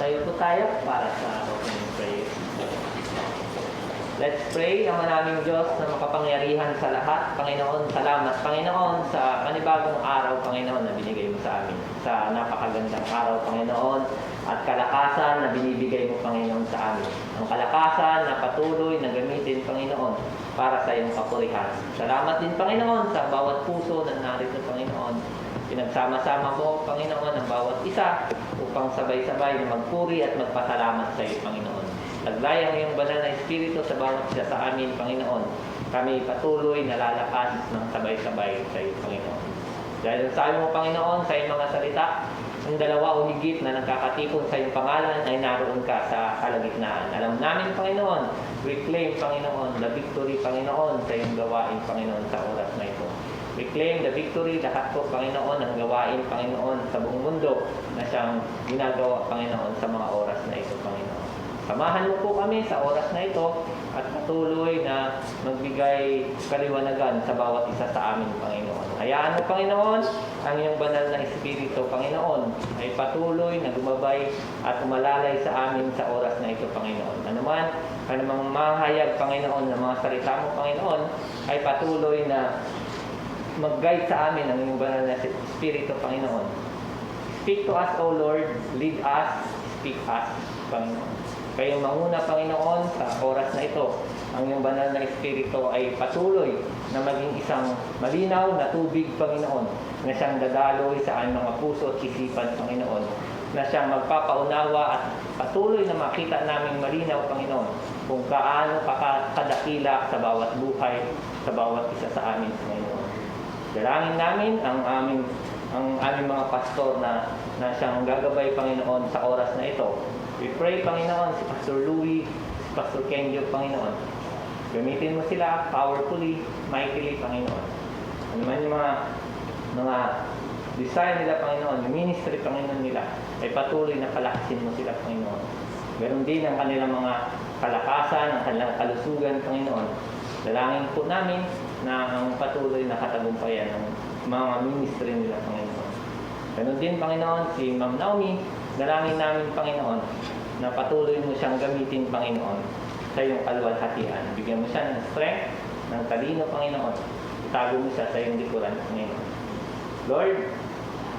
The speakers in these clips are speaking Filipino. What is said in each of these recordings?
Tayo po tayo para sa opening prayer. Let's pray. Ang maraming Diyos na makapangyarihan sa lahat. Panginoon, salamat. Panginoon, sa panibagong araw, Panginoon, na binigay mo sa amin. Sa napakagandang araw, Panginoon, at kalakasan na binibigay mo, Panginoon, sa amin. Ang kalakasan na patuloy na gamitin, Panginoon, para sa iyong kapurihan. Salamat din, Panginoon, sa bawat puso na narito, Panginoon. Pinagsama-sama mo, Panginoon, ang bawat isa upang sabay-sabay na magpuri at magpasalamat sa iyo, Panginoon. Taglay ang iyong banal na Espiritu sa bawat isa sa amin, Panginoon. Kami patuloy na lalakas ng sabay-sabay sa iyo, Panginoon. Dahil sa mo, Panginoon, sa iyong mga salita, ang dalawa o higit na nagkakatipon sa iyong pangalan ay naroon ka sa kalagitnaan. Alam namin, Panginoon, we claim, Panginoon, the victory, Panginoon, sa iyong gawain, Panginoon, sa oras na ito. We claim the victory, lahat po, Panginoon, ang gawain, Panginoon, sa buong mundo na siyang ginagawa, Panginoon, sa mga oras na ito, Panginoon. Samahan mo po kami sa oras na ito at patuloy na magbigay kaliwanagan sa bawat isa sa amin, Panginoon. Hayaan mo, Panginoon, ang iyong banal na Espiritu, Panginoon, ay patuloy na gumabay at umalalay sa amin sa oras na ito, Panginoon. Anumang mahayag, Panginoon, ng mga salita mo, Panginoon, ay patuloy na mag-guide sa amin ang iyong banal na Espiritu, Panginoon. Speak to us, O Lord. Lead us. Speak us, Panginoon. Kayong manguna, Panginoon, sa oras na ito. Ang iyong banal na Espiritu ay patuloy na maging isang malinaw na tubig, Panginoon, na siyang dadaloy sa aming mga puso at isipan, Panginoon, na siyang magpapaunawa at patuloy na makita naming malinaw, Panginoon, kung kaano kadakila sa bawat buhay, sa bawat isa sa amin, Panginoon. Dalangin namin ang aming mga pastor na siyang gagabay, Panginoon, sa oras na ito. We pray, Panginoon, si Pastor Louie, si Pastor Kenjo, Panginoon. Gamitin mo sila powerfully, mightily, Panginoon. Ano man yung mga desire nila, Panginoon, yung ministry, Panginoon nila, ay patuloy na palakasin mo sila, Panginoon. Meron din ang kanilang mga kalakasan, ang kanilang kalusugan, Panginoon. Dalangin po namin na ang patuloy na katagumpayan ng mga ministry nila, Panginoon. Ganun din, Panginoon, si Ma'am Naomi, dalangin namin, Panginoon, na patuloy mo siyang gamitin, Panginoon, sa iyong kaluwalhatian. Bigyan mo siya ng strength, ng talino, Panginoon. Itago mo siya sa iyong likuran, Panginoon. Lord,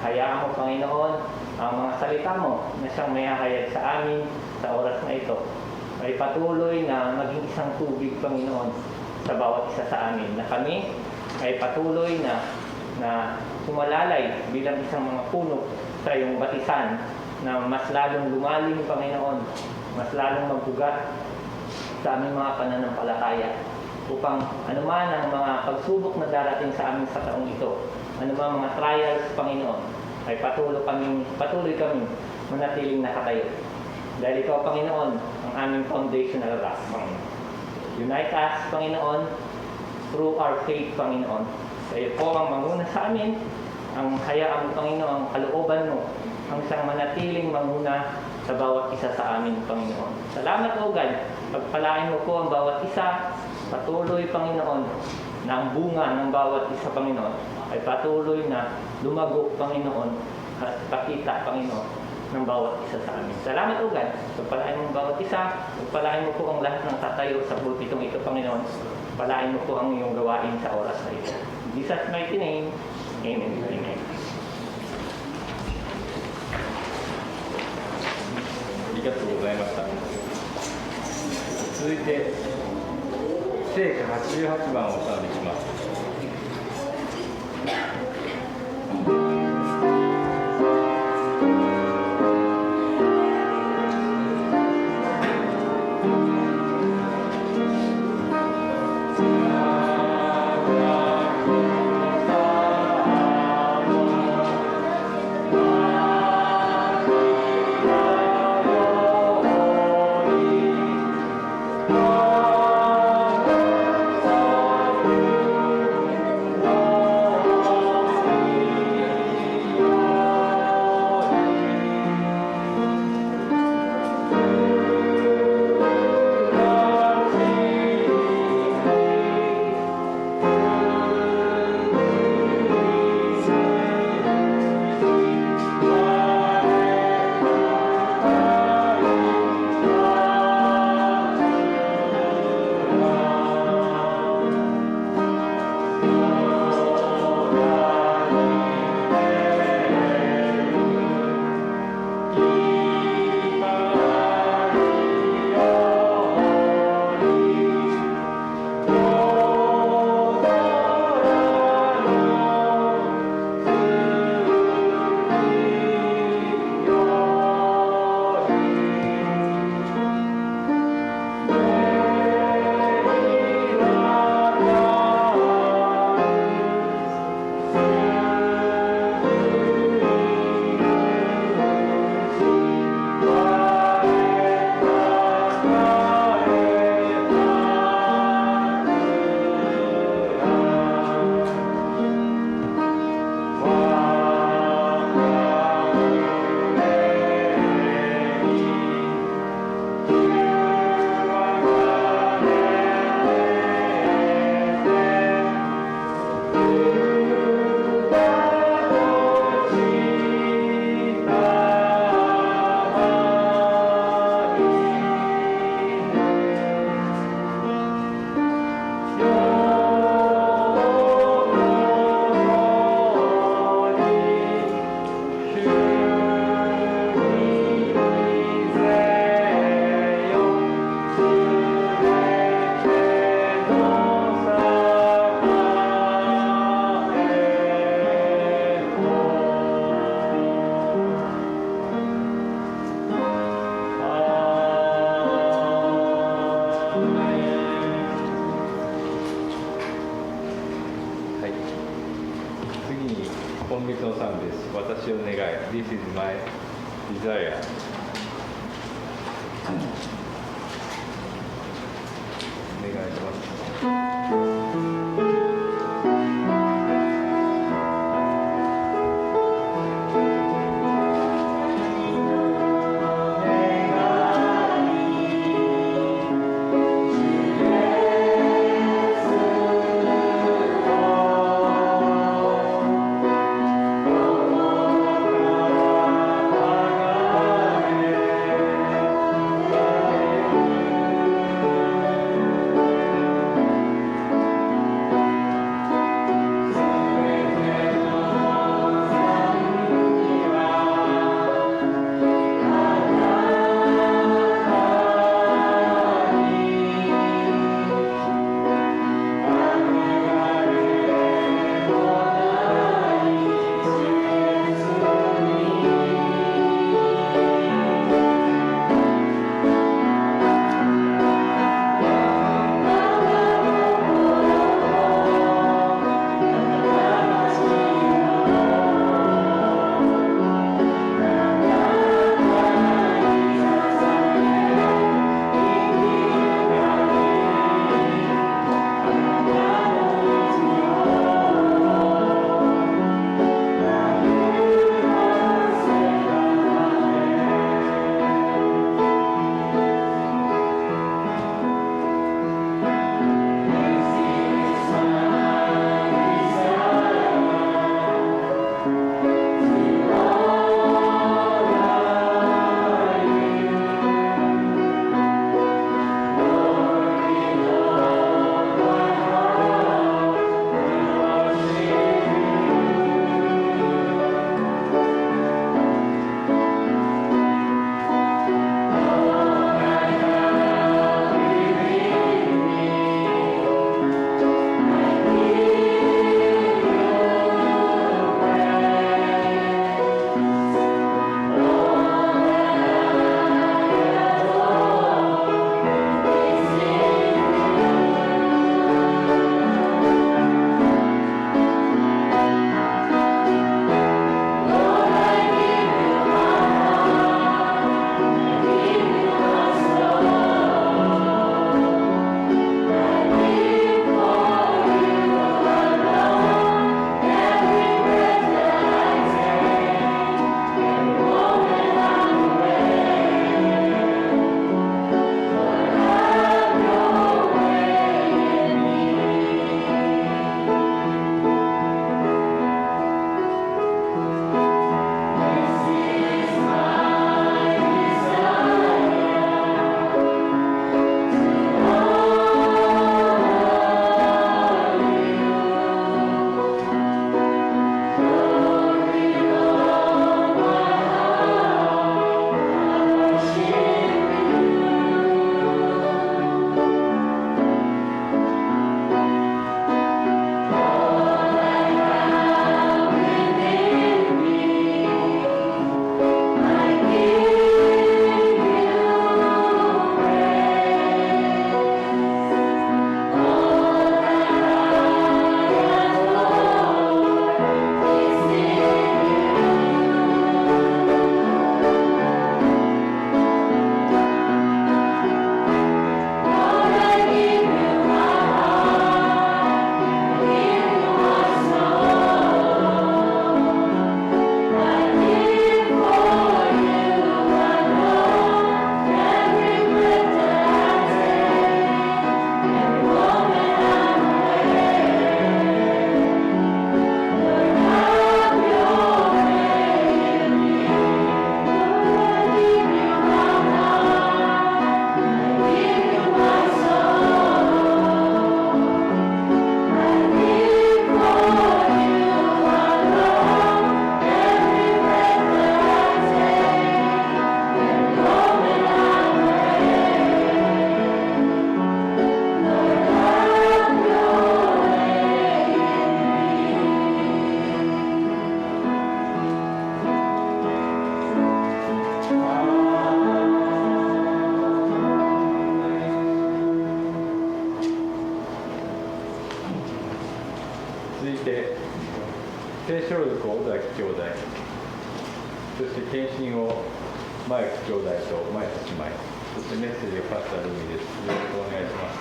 hayaan mo, Panginoon, ang mga salita mo na siyang mayahayag sa amin sa oras na ito ay patuloy na maging isang tubig, Panginoon, sa bawat isa sa amin. Na kami ay patuloy na sumalalay bilang isang mga puno sa iyong batisan na mas lalong lumalim, Panginoon, mas lalong magbugat sa aming mga pananampalataya upang anuman ang mga pagsubok na darating sa amin sa taong ito, anuman mga trials, Panginoon, ay patuloy kami manatiling nakatayo. Dahil ikaw, Panginoon, ang aming foundational rock, Panginoon. Unite us, Panginoon, through our faith, Panginoon. Kayo po ang manguna sa amin, ang hayaan mo, Panginoon, ang kalooban mo, ang siyang manatiling manguna sa bawat isa sa amin, Panginoon. Salamat, O God. Pagpalain mo po ang bawat isa. Patuloy, Panginoon, na ang bunga ng bawat isa, Panginoon, ay patuloy na lumagok, Panginoon, at pakita, Panginoon, ng bawat isa sa amin. Salamat, O God. Pagpalain mo ang bawat isa. Pagpalain mo po ang lahat ng tatayo sa pulpitong ito, Panginoon. Palain mo po ang iyong gawain sa oras na ito. In Jesus' mighty name, Amen. Amen. ありがとうございました。続いて聖歌88番をお歌わせします。今月の賛美です。私を願い。This is my desire。お願いします。続いて聖書録を尾崎兄弟、そして献身を前木兄弟と前木姉妹、そしてメッセージをパスタルミです。よろしくお願いします。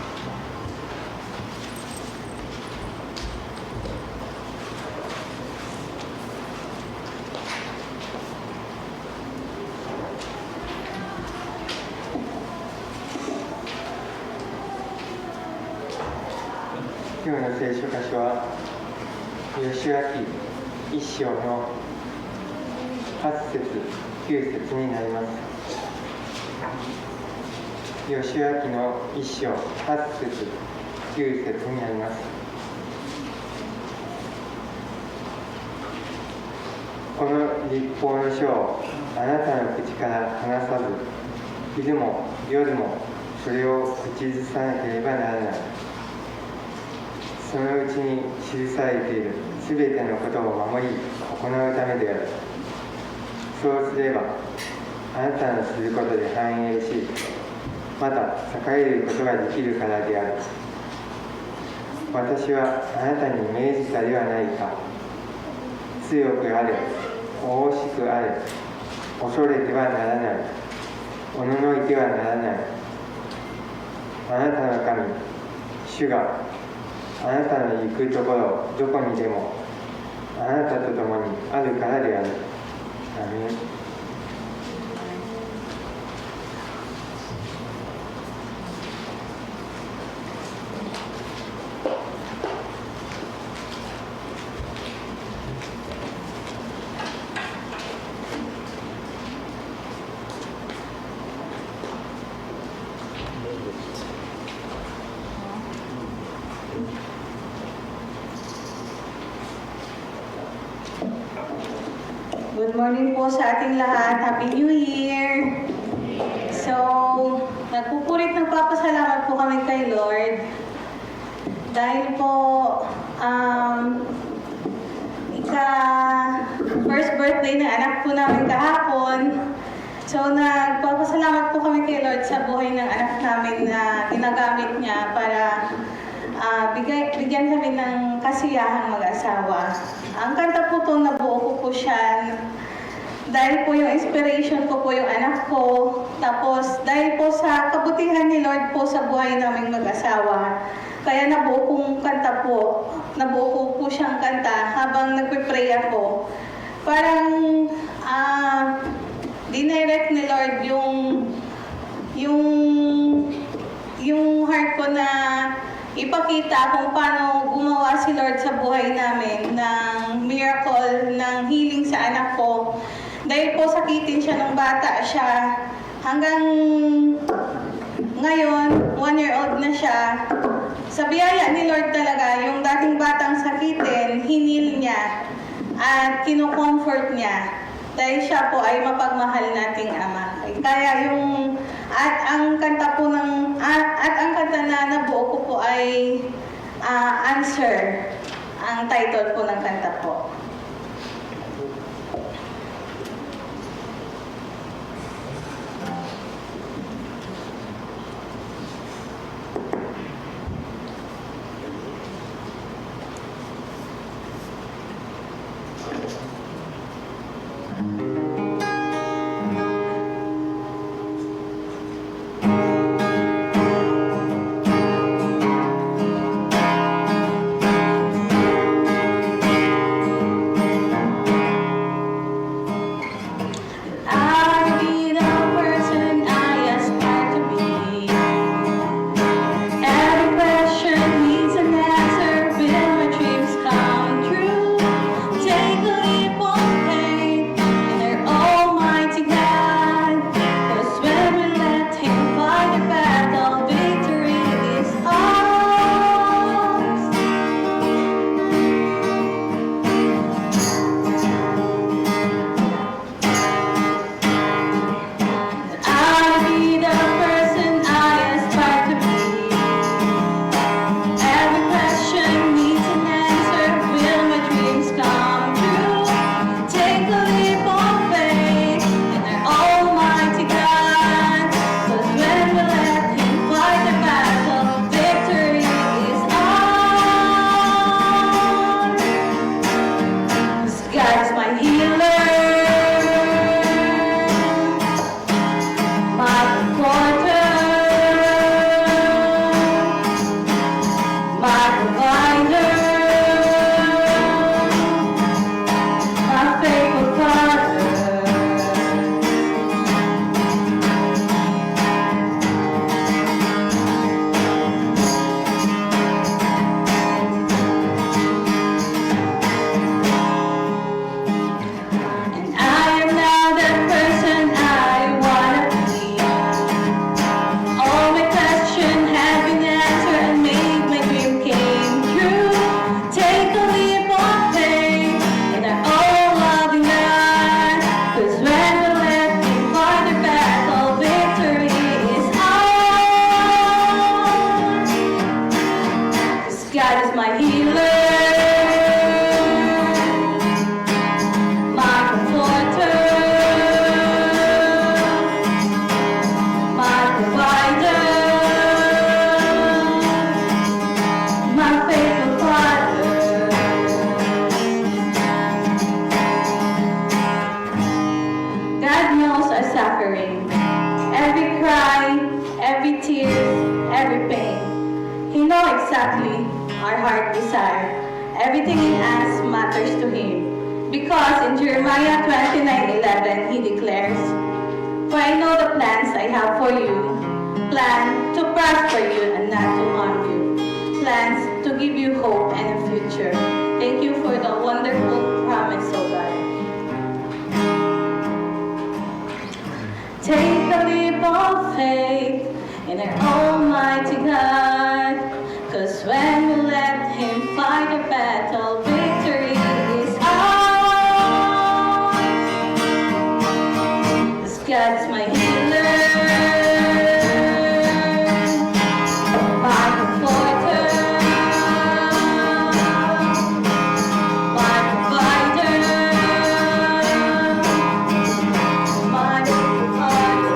今日の聖書箇所は、吉脇一章の8節9節になります。吉脇の一章8節9節になります。この律法の書をあなたの口から離さず、昼も夜もそれを口ずさなければならない。そのうちに記されているすべてのことを守り行うためである。そうすればあなたのすることで繁栄し、また栄えることができるからである。私はあなたに命じたではないか。強くあれ、大しくあれ、恐れてはならない、おののいてはならない。あなたの神主があなたの行くところどこにでもあなたと共にあるからである。アメン。Good morning po sa ating lahat. Happy New Year! So, nagpupurit ng papasalamat po kami kay Lord dahil po first birthday ng anak po namin kahapon. So, nagpapasalamat po kami kay Lord sa buhay ng anak namin na ginagamit niya para bigyan kami ng kasiyahang mag-asawa. Ang kanta po ito, nabuo ko po siya dahil po yung inspiration ko po yung anak ko. Tapos dahil po sa kabutihan ni Lord po sa buhay naming mag-asawa. Kaya nabuo ko po siyang kanta habang nagpe-pray ako. Parang dinirect ni Lord yung heart ko na ipakita kung paano gumawa si Lord sa buhay namin ng miracle, ng healing sa anak ko. Dahil po sakitin siya nung bata siya. Hanggang ngayon, 1-year-old na siya. Sa biyaya ni Lord talaga, yung dating batang sakitin, hinil niya at kino-comfort niya. Dahil siya po ay mapagmahal nating Ama. Kaya ang kanta na nabuo ko po ay Answer. Ang title po ng kanta po. my healer, my comforter, my provider, my faithful Father. God knows our suffering, every cry, every tear, every pain. He knows exactly our heart desire. Everything in us matters to Him. Because in Jeremiah 29:11, He declares, "For I know the plans I have for you, plan to prosper you and not to harm you, plans to give you hope and a future." Thank you for the wonderful promise, O God. Take a leap of faith in our Almighty God, 'cause when we let Him fight the battle, victory is ours. 'Cause God's my healer, my comforter, my provider, my provider.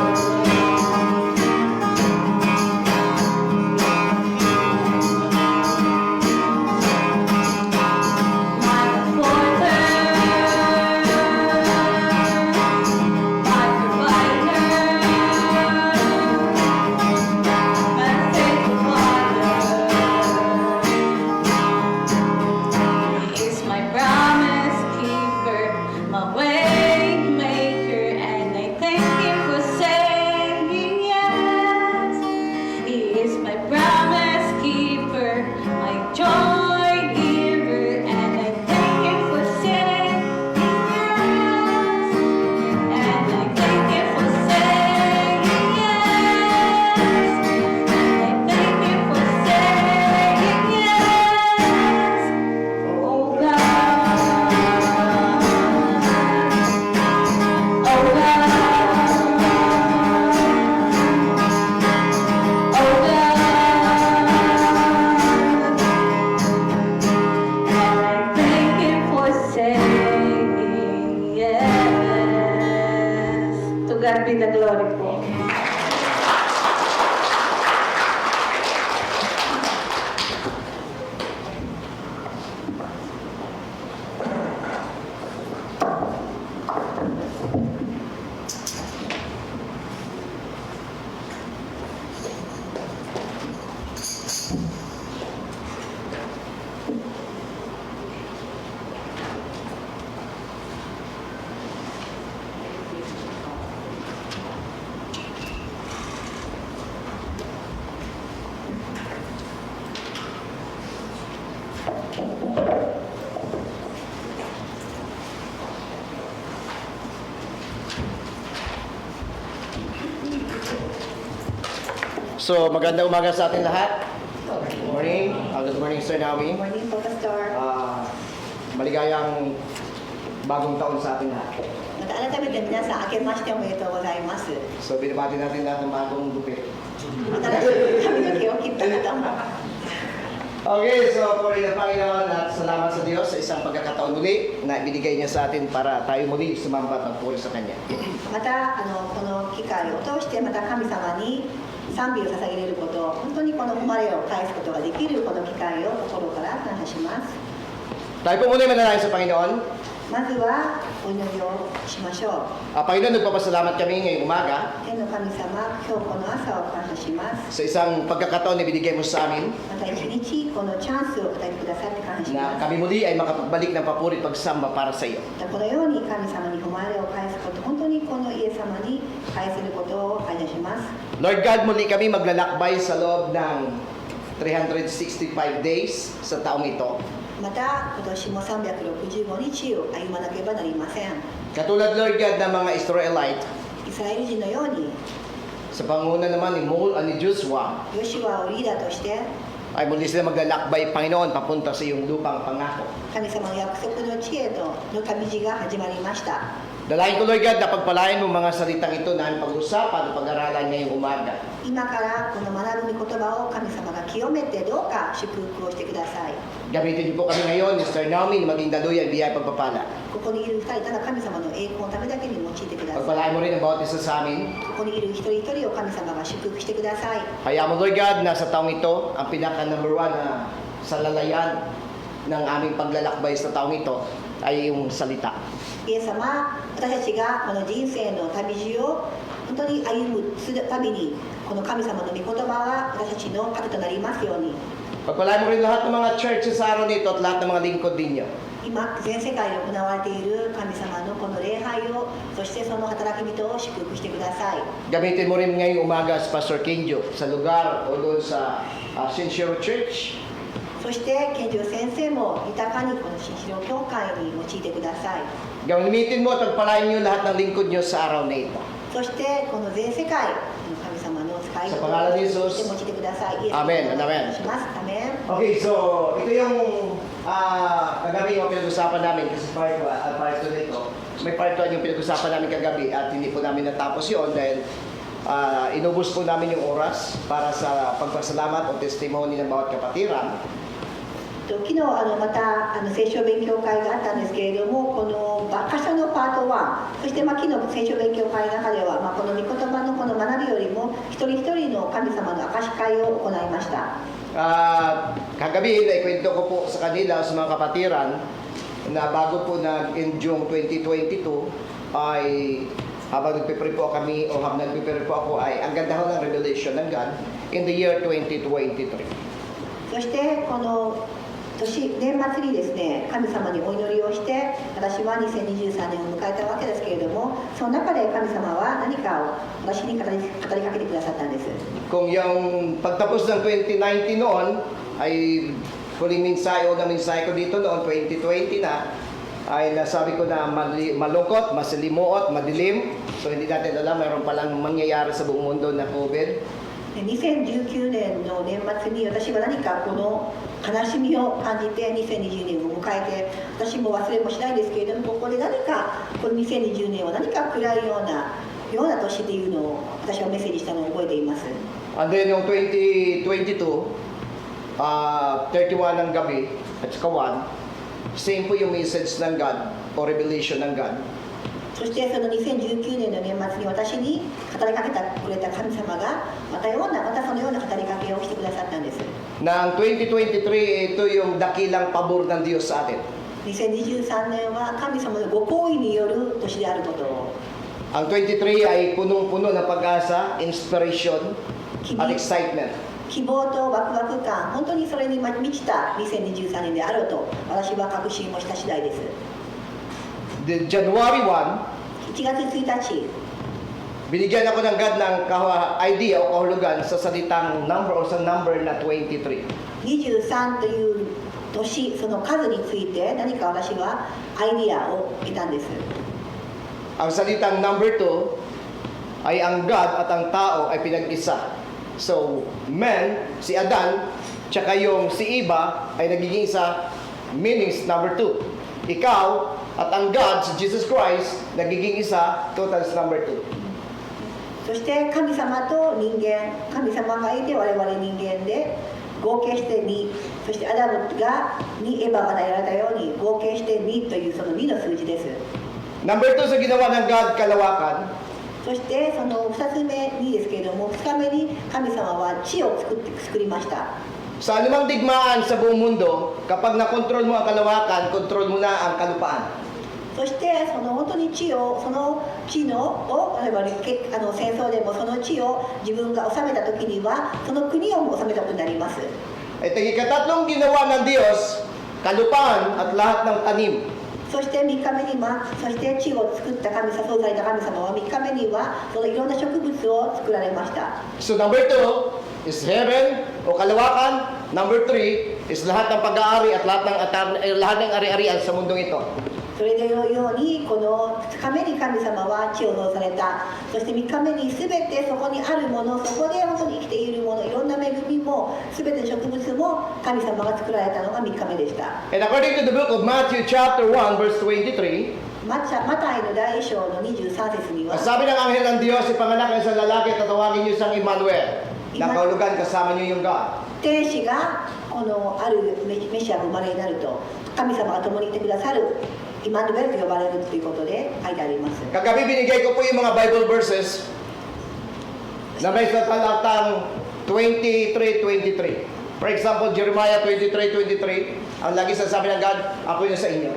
God be the glory po. So, magandang umaga sa ating lahat. Good morning. Good morning, Sir Naomi. Morning po, Pastor. Maligayang bagong taon sa ating lahat. また改めて皆さん、明けましておめでとうございます。 So, binabati natin lahat ng bagong gupit. 新しい髪の毛を切った方も。 Okay, so puri ng Panginoon at salamat sa Diyos sa isang pagkakataon muli na ibinigay niya sa atin para tayo muli sumamba at magpuri sa Kanya. またこの機会を通してまた神様に賛美を捧げれること、本当にこの誉れを返すことができるこの機会を心から感謝します。 Tayo po muli manalangin sa Panginoon. まずはお祈りをしましょう。 Panginoon, nagpapasalamat kami ngayong umaga 天の神様、今日この朝を感謝します。 sa isang pagkakataon na binigay mo sa amin また一日このチャンスを与えてくださって感謝し na ます。 kami muli ay makapagbalik ng papuri at pagsamba para sa iyo. このように神様に誉れを返すこと、本当にこのイエス様に返せることを感謝します。 Lord God, muli kami maglalakbay sa loob ng 365 days sa taong ito. また今年も365日を歩まなければなりません。 Katulad, Lord God, ng mga Israelite, イスラエル人のように sa panguna naman ni Joshua, ヨシュアをリーダーとして ay muli sila maglalakbay, Panginoon, papunta sa iyong lupang pangako. 神様の約束の地へとの旅路が始まりました。Dalangin ko, Lord God, na pagpalain mo mga salitang ito na ang pag-usapan o pag-aralan ngayong umaga. 今からこの学ぶ御言葉を神様が清めてどうか祝福をしてください。 Gamitin niyo po kami ngayon, Mr. Naomi, na maging daluyan, biyaya pagpapala. ここにいる二人ただ神様の栄光のためだけに用いてください。 Pagpalain mo rin ang bawat isa sa amin. ここにいる一人一人を神様が祝福してください。 Hayaan mo, Lord God, na sa taong ito, ang pinaka-number 1 na sa lalayan ng aming paglalakbay sa taong ito ay yung salita. イエス様、私たちがこの人生の旅路を本当に歩むたびに、この神様の御言葉が私たちの糧となりますように。 Pagpalain mo rin lahat ng mga churches sa araw nito at lahat ng mga lingkod ninyo. 今、全世界で行われている神様のこの礼拝を、そしてその働き人を祝福してください。 Gamitin mo rin ngayong umaga si Pastor Kenjo sa lugar o doon sa Sincero Church. そして健常先生も豊かにこの新城教会に用いてください。 Gamitin mo at pagpalain niyo lahat ng lingkod niyo sa araw na ito. そしてこの全世界の神様の使い人を Sa pangalan ni Jesus. 用いてください。イエス Amen. 様をお願いします。アメン。 Okay, so ito yung kagabi yung pinag-usapan namin kasi part 2 nito. May part 1 yung pinag-usapan namin kagabi at hindi po namin natapos yun dahil inubos po namin yung oras para sa pagpasalamat o testimony ng bawat kapatiran. 昨日また聖書勉強会があったんですけれども、この箇所のパート1、そして昨日聖書勉強会の中では、この御言葉のこの学びよりも一人一人の神様の証し会を行いました。 Kagabi, naikwento ko po sa kanila, sa mga kapatiran, na bago po nag-end June 2022, ay habang nagpipre po kami, o habang nagpipre po ako, ay ang ganda ho ng revelation ng God in the year 2023. そしてこの年末にですね、神様にお祈りをして、私は2023年を迎えたわけですけれども、その中で神様は何かを私に語りかけてくださったんです。 Kung yung pagtapos ng 2019 noon, ay huling mensahe o na mensahe ko dito noon, 2020 na, ay nasabi ko na malungkot, masalimuot, madilim. So hindi natin alam, mayroon palang mangyayari sa buong mundo na COVID. 2019年の年末に私は何かこの悲しみを感じて2020年を迎えて、私も忘れもしないですけれども、ここで何かこの2020年は何か暗いような年っていうのを私はメッセージしたのを覚えています。 And then yung 2022, 31 ng gabi at saka 1, same po yung message ng God o revelation ng God. そしてその2019年の年末に私に語りかけてくれた神様がまたそのような語りかけをしてくださったんです。 Na ang 2023, ito yung dakilang pabor ng Diyos sa atin. 2023年は神様のご厚意による年であることを。 Ang 23 ay punong-puno ng pag-asa, inspiration, at excitement. 希望とワクワク感、本当にそれに満ちた2023年であろうと私は確信をした次第です。 The January 1, 1月1日、 binigyan ako ng God ng idea o kahulugan sa salitang number o sa number na 23. 23という年、その数について何か私はアイディアを得たんです。 Ang salitang number 2 ay ang God at ang tao ay pinag-isa. So, man, si Adan, tsaka yung si Eva ay nagiging isa, meanings number 2. Ikaw at ang God, si Jesus Christ, nagiging isa, totals number 2. そして神様と人間、神様がいて我々人間で合計して2、そしてアダムが2、エヴァが与えられたように合計して2というその2の数字です。 Number 2 sa ginawa ng God, kalawakan. そしてその2つ目にですけれども、2日目に神様は地を作りました。 Sa anumang digmaan sa buong mundo, kapag nakontrol mo ang kalawakan, kontrol mo na ang kalupaan. そしてその本当に地を、その地のを例えば戦争でもその地を自分が治めた時にはその国を治めたことになります。 Ito yung ikatatlong ginawa ng Diyos, kalupaan at lahat ng tanim. そして3日目には、そして地を作った創造された神様は3日目にはそのいろんな植物を作られました。 So number 2 is heaven o kalawakan. Number 3 is lahat ng pag-aari at lahat ng ari-arian sa mundong ito. それのようにこの2日目に神様は地を造された。そして3日目に全てそこにあるもの、そこで本当に生きているもの、いろんな恵みも全て植物も神様が作られたのが3日目でした。 And according to the book of Matthew chapter 1 verse 23, マタイの第1章の23節には Ang sabi ng anghel ng Diyos, ipanganak ng isang lalaki, tatawagin niyo siyang Emmanuel. Nakaulugan kasama niyo yung God. 天使がこのあるメシアが生まれになると神様が共にいてくださるイマヌエルと呼ばれるということで書いてあります。 Kagabi binigay ko po yung mga Bible verses na may sa talatang 23:23. For example, Jeremiah 23:23, ang lagi sasabi ng God, ako yun sa inyo.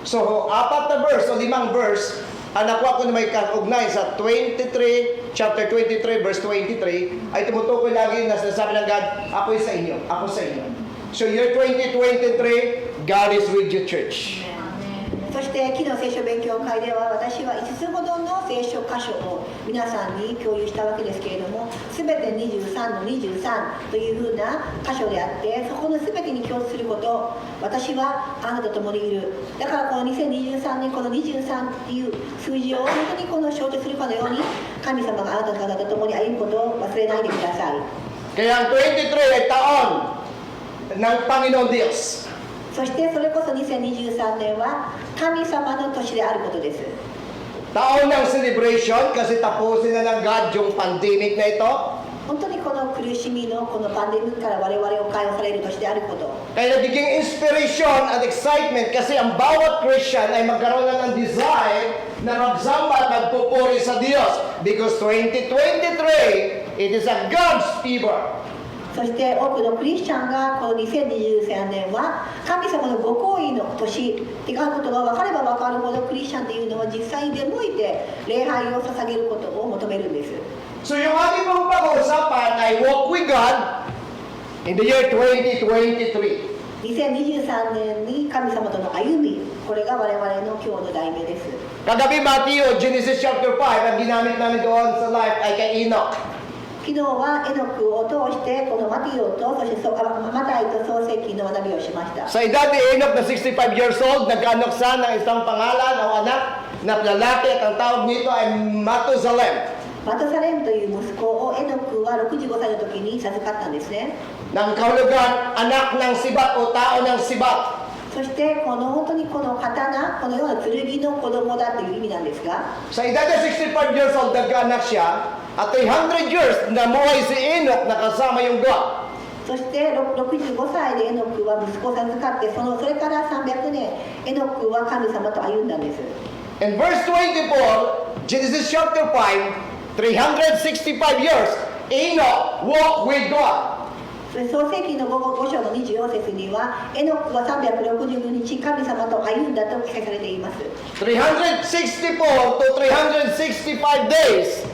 So, 4 na verse o 5 verse, ang nakuha ko na may kaugnay sa 23, chapter 23, verse 23, ay tumutukoy lagi na sinasabi ng God, ako yun sa inyo, ako sa inyo. So, year 2023, God is with you, church. そして昨日聖書勉強会では私は5つほどの聖書箇所を皆さんに共有したわけですけれども、全て23の23というふうな箇所であって、そこの全てに共通すること、私はあなたと共にいる。だからこの2023年この23っていう数字を本当にこの象徴するかのように、神様があなた方と共に歩むことを忘れないでください。 Kaya ang 23 ay taon ng Panginoon Diyos. そしてそれこそ2023年は神様の年であることです。 Taon ng celebration kasi tapusin na ng God yung pandemic na ito. 本当にこの苦しみのこのパンデミックから我々を解放される年であること。 Kaya nagiging inspiration at excitement kasi ang bawat Christian ay magkaroon na ng desire na magsamba at magpupuri sa Diyos. Because 2023, it is a God's favor. そして多くのクリスチャンがこの2023年は神様のご好意の年であることが分かれば分かるほどクリスチャンというのは実際に出向いて礼拝を捧げることを求めるんです。 So yung ating pong pag-uusapan ay walk with God in the year 2023. 2023年に神様との歩み、これが我々の今日の題名です。 Kagabi Matthew, Genesis chapter 5, ang ginamit namin doon sa life ay kay Enoch. 昨日はエノクを通してこのマタイとそしてマタイと創世記の学びをしました。 Sa edad ni Enoch na 65 years old, nagkaanak siya ng isang pangalan o anak na lalaki at ang tawag nito ay Matusalem. マトサレムという息子をエノクは65歳の時に授かったんですね。 Ng kahulugan, anak ng sibat o tao ng sibat. そしてこの本当にこの刀、このような剣の子供だという意味なんですが、 Sa edad na 65 years old, nagkaanak siya at 300 years na muhay si Enoch na kasama yung God. そして65歳でエノクは息子を授かってそれから300年エノクは神様と歩んだんです。 In verse 24, Genesis chapter 5, 365 years, Enoch walked with God. それ創世記の5章の24節にはエノクは360日神様と歩んだと記載されています。 364 to 365 days,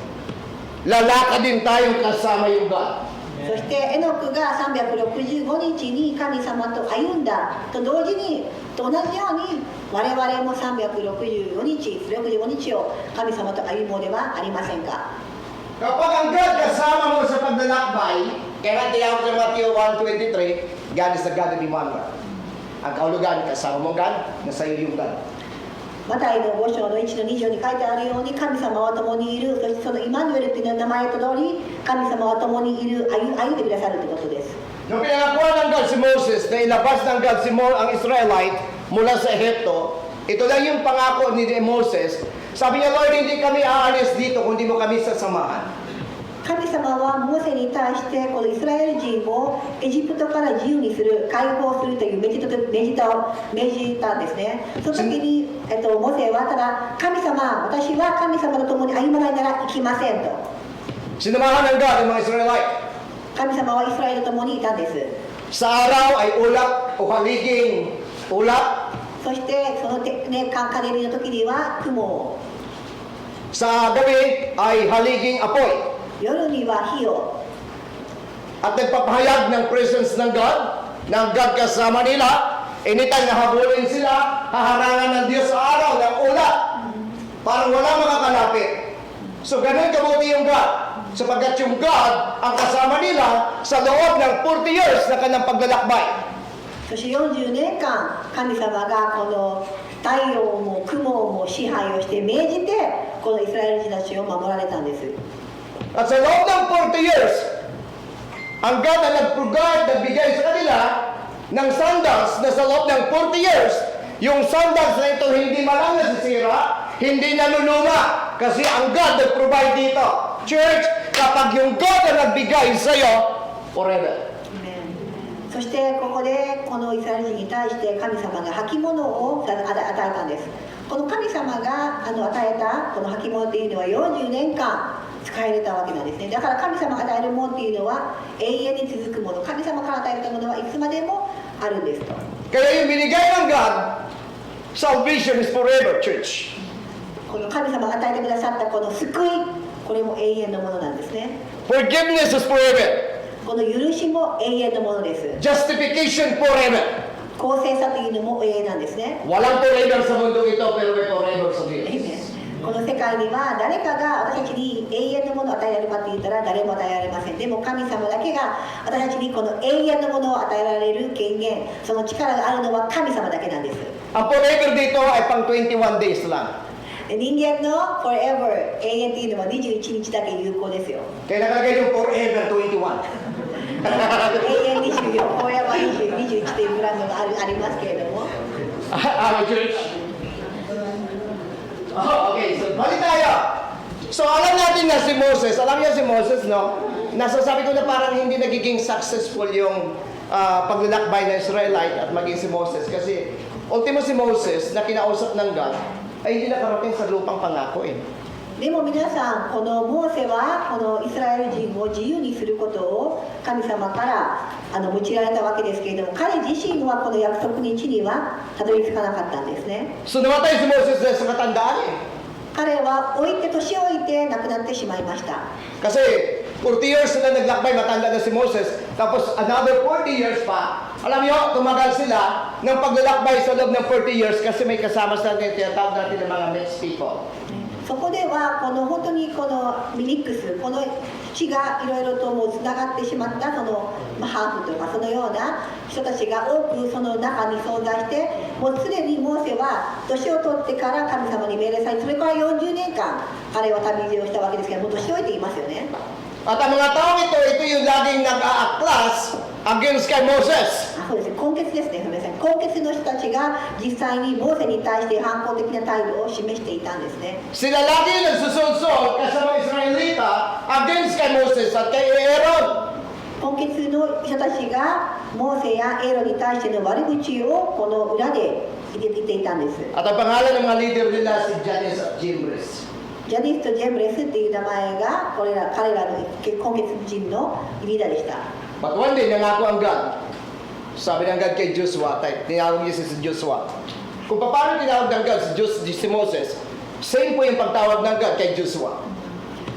lalakad din tayong kasama yung God. そしてエノクが365日に神様と歩んだと同時にと同じように我々も365日を神様と歩もうではありませんか。 Kapag ang God kasama mo sa paglalakbay, kaya tinawag sa Matthew 1:23, God is the God of Emmanuel. Ang kahulugan, kasama mo God, nasa iyo yung God. マタイの5章の1の20に書いてあるように神様は共にいる、そしてそのイマヌエルという名前と通り神様は共にいる、歩んでくださるということです。 Nung pinangakuha ng God si Moses, na ilabas ng God si ang Israelite mula sa Ehipto, ito lang yung pangako ni Moses. Sabi niya, Lord, hindi kami aalis dito kung hindi mo kami sasamahan. 神様はモーセに対してこのイスラエル人をエジプトから自由にする、解放するという命じたんですね。その時に、モーセはただ神様、私は神様と共に歩まないなら行きませんと。 Sinamahan ng God ang mga Israelite. 神様はイスラエルと共にいたんです。 Sa araw ay ulap o haliging ulap. そしてそのカネリの時には雲を、 Sa gabi ay haliging apoy. 夜には火を、 At nagpapahayag ng presence ng God, ng God kasama nila. Anytime na habulin sila, haharangan ng Diyos sa araw ng ulap. Parang wala makakalapit. So ganun kabuti yung God. Sapagkat yung God ang kasama nila sa loob ng 40 years na kanyang paglalakbay. そして40年間神様がこの太陽も雲も支配をして命じてこのイスラエル人たちを守られたんです。 At sa loob ng 40 years, ang God ang nag-provide, nagbigay sa kanila ng sandals na sa loob ng 40 years, Yung sandals na ito hindi malang nasisira, hindi naluluma. Kasi ang God nag-provide dito. Church, kapag yung God na nagbigay sa'yo, forever. そしてここでこのイスラエル人に対して神様が履物を与えたんです。この神様が与えたこの履物っていうのは40年間使えれたわけなんですね。だから神様が与えるものっていうのは永遠に続くもの、神様から与えたものはいつまでもあるんですと。 Kaya yung binigay ng God, salvation is forever, church. この神様が与えてくださったこの救い、これも永遠のものなんですね。 Forgiveness is forever. この許しも永遠のものです。 Justification forever. 公正さというのも永遠なんですね。 Walang forever sa mundo ito, pero may forever sa Diyos. この世界には誰かが私たちに永遠のものを与えられるかって言ったら誰も与えられません。でも神様だけが私たちにこの永遠のものを与えられる権限、その力があるのは神様だけなんです。 Ang forever dito ay pang 21 days lang. で人間の forever 永遠っていうのは21日だけ有効ですよ。 Kaya nakalagay yung forever 21. 永遠24、forever 21というブランドがありますけれども。Church? Okay, so balik tayo. So alam natin na si Moses, alam niya si Moses, no? Nasasabi ko na parang hindi nagiging successful yung paglalakbay ng Israelite at maging si Moses. Kasi ultimo si Moses na kinausap ng God ay hindi nakarating sa lupang pangako eh. でも皆さん、このモーセはこのイスラエル人を自由にすることを神様から用いられたわけですけれども、彼自身はこの約束の地にはたどり着かなかったんですね。 So namatay si Moses dahil sa katandaan eh. 彼は年を置いて亡くなってしまいました。 Kasi 40 years sila naglakbay, matanda na si Moses. Tapos another 40 years pa. Alam niyo, tumagal sila ng paglalakbay sa loob ng 40 years kasi may kasama sa atin, tinatawag natin ng mga mixed people. そこではこの本当にこのミックス、この血がいろいろともうつながってしまったそのハーフとかそのような人たちが多くその中に存在して、もうすでにモーセは年を取ってから神様に命令され、それから40年間彼は旅路をしたわけですけども、う年老いていますよね。 At ang mga taong ito yung laging nag-aaklas against kay Moses. そうですね、根血ですね、皆さん。根血の人たちが実際にモーセに対して反抗的な態度を示していたんですね。 Sila lagi nagsusulsol kasama Israelita against kay Moses at kay Aaron. 根血の人たちがモーセやエロに対しての悪口をこの裏で言っていたんです。 At ang pangalan ng mga leader nila si Janice at Jimris. ジャニスとジェムレスっていう名前が彼らの根血人のリーダーでした。 But one day, nangako ang God. Sabi ng God kay Joshua, tinawag niya si Joshua. Kung paano tinawag ng God si Moses, same po yung pagtawag ng God kay Joshua.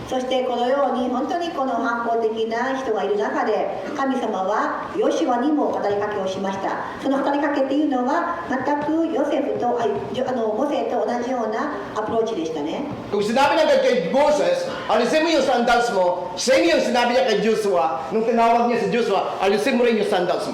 そしてこのように本当にこの反抗的な人がいる中で神様はヨシュアにも語りかけをしました。その語りかけっていうのは全くヨセフとモセと同じようなアプローチでしたね。 Kung sinabi ng God kay Moses, alisin mo yung sandals mo, same yung sinabi niya kay Joshua, nung tinawag niya si Joshua, alisin mo rin yung sandals mo.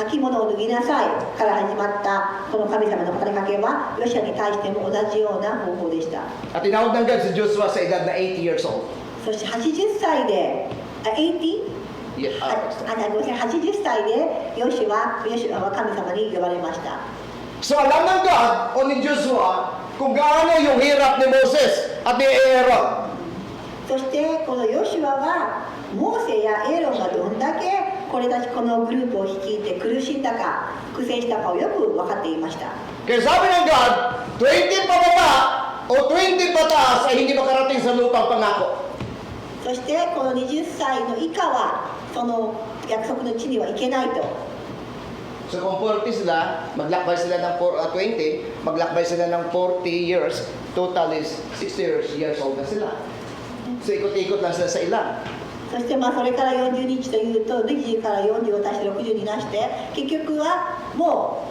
履物を脱ぎなさいから始まったこの神様の語りかけはヨシュアに対しても同じような方法でした。 At tinawag ng God si Joshua sa edad na 80 years old. そして80歳で80? Yeah, 80歳でヨシュアは神様に呼ばれました。 So alam ng God o ni Joshua kung gaano yung hirap ni Moses at ni Aaron. そしてこのヨシュアはモーセやエーロンがどんだけこのグループを率いて苦しんだか苦戦したかをよく分かっていました。 Kaya sabi ng God, 20 pababa o 20 pataas ay hindi makarating sa lupang pangako. そしてこの20歳の以下はその約束の地には行けないと。 So kung 40 sila, maglakbay sila ng 20, maglakbay sila ng 40 years, total is 60 years old na sila. So ikot-ikot lang sila sa ilan. そしてそれから40日というと20から40を足して60になして結局はも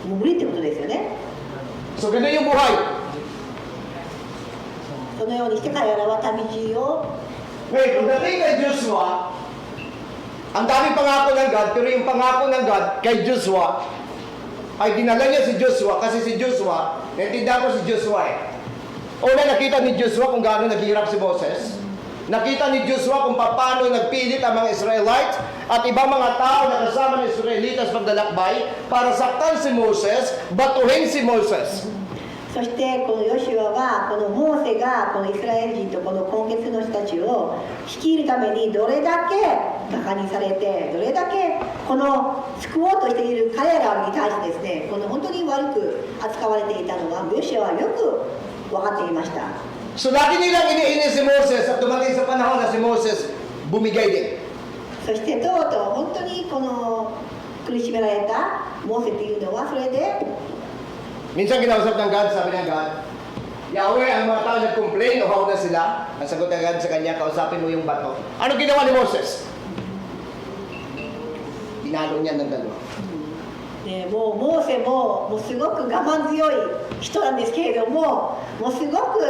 う無理ってことですよね。 So ganun yung buhay. そのようにして彼らは旅路を Ngayon, kung dating kay Joshua, ang daming pangako ng God, pero yung pangako ng God kay Joshua, ay dinala niya si Joshua kasi si Joshua, naintindihan ko si Joshua eh. Una nakita ni Joshua kung gaano naghihirap si Moses. Nakita ni Joshua kung paano nagpilit ang mga Israelites at ibang mga tao na kasama ng Israelitas paglalakbay para saktan si Moses, batuhin si Moses. そしてこのヨシュアはこのモーセがこのイスラエル人とこの今月の人たちを率いるためにどれだけバカにされてどれだけこの救おうとしている彼らに対してですねこの本当に悪く扱われていたのはヨシュアはよく分かっていました。 So lagi nilang iniinis si Moses at dumating sa panahon na si Moses bumigay din. そしてとうとう本当にこの苦しめられたモーセっていうのはそれで Minsan kinausap ng God, sabi ng God, Yahweh, ang mga tao nag-complain, uhaw na sila. Ang sagot ng God sa kanya, kausapin mo yung bato. Ano ginawa ni Moses? Tinalo niya ng dalawa. ね、もうモーセもすごく我慢強い人なんですけれどももうすごく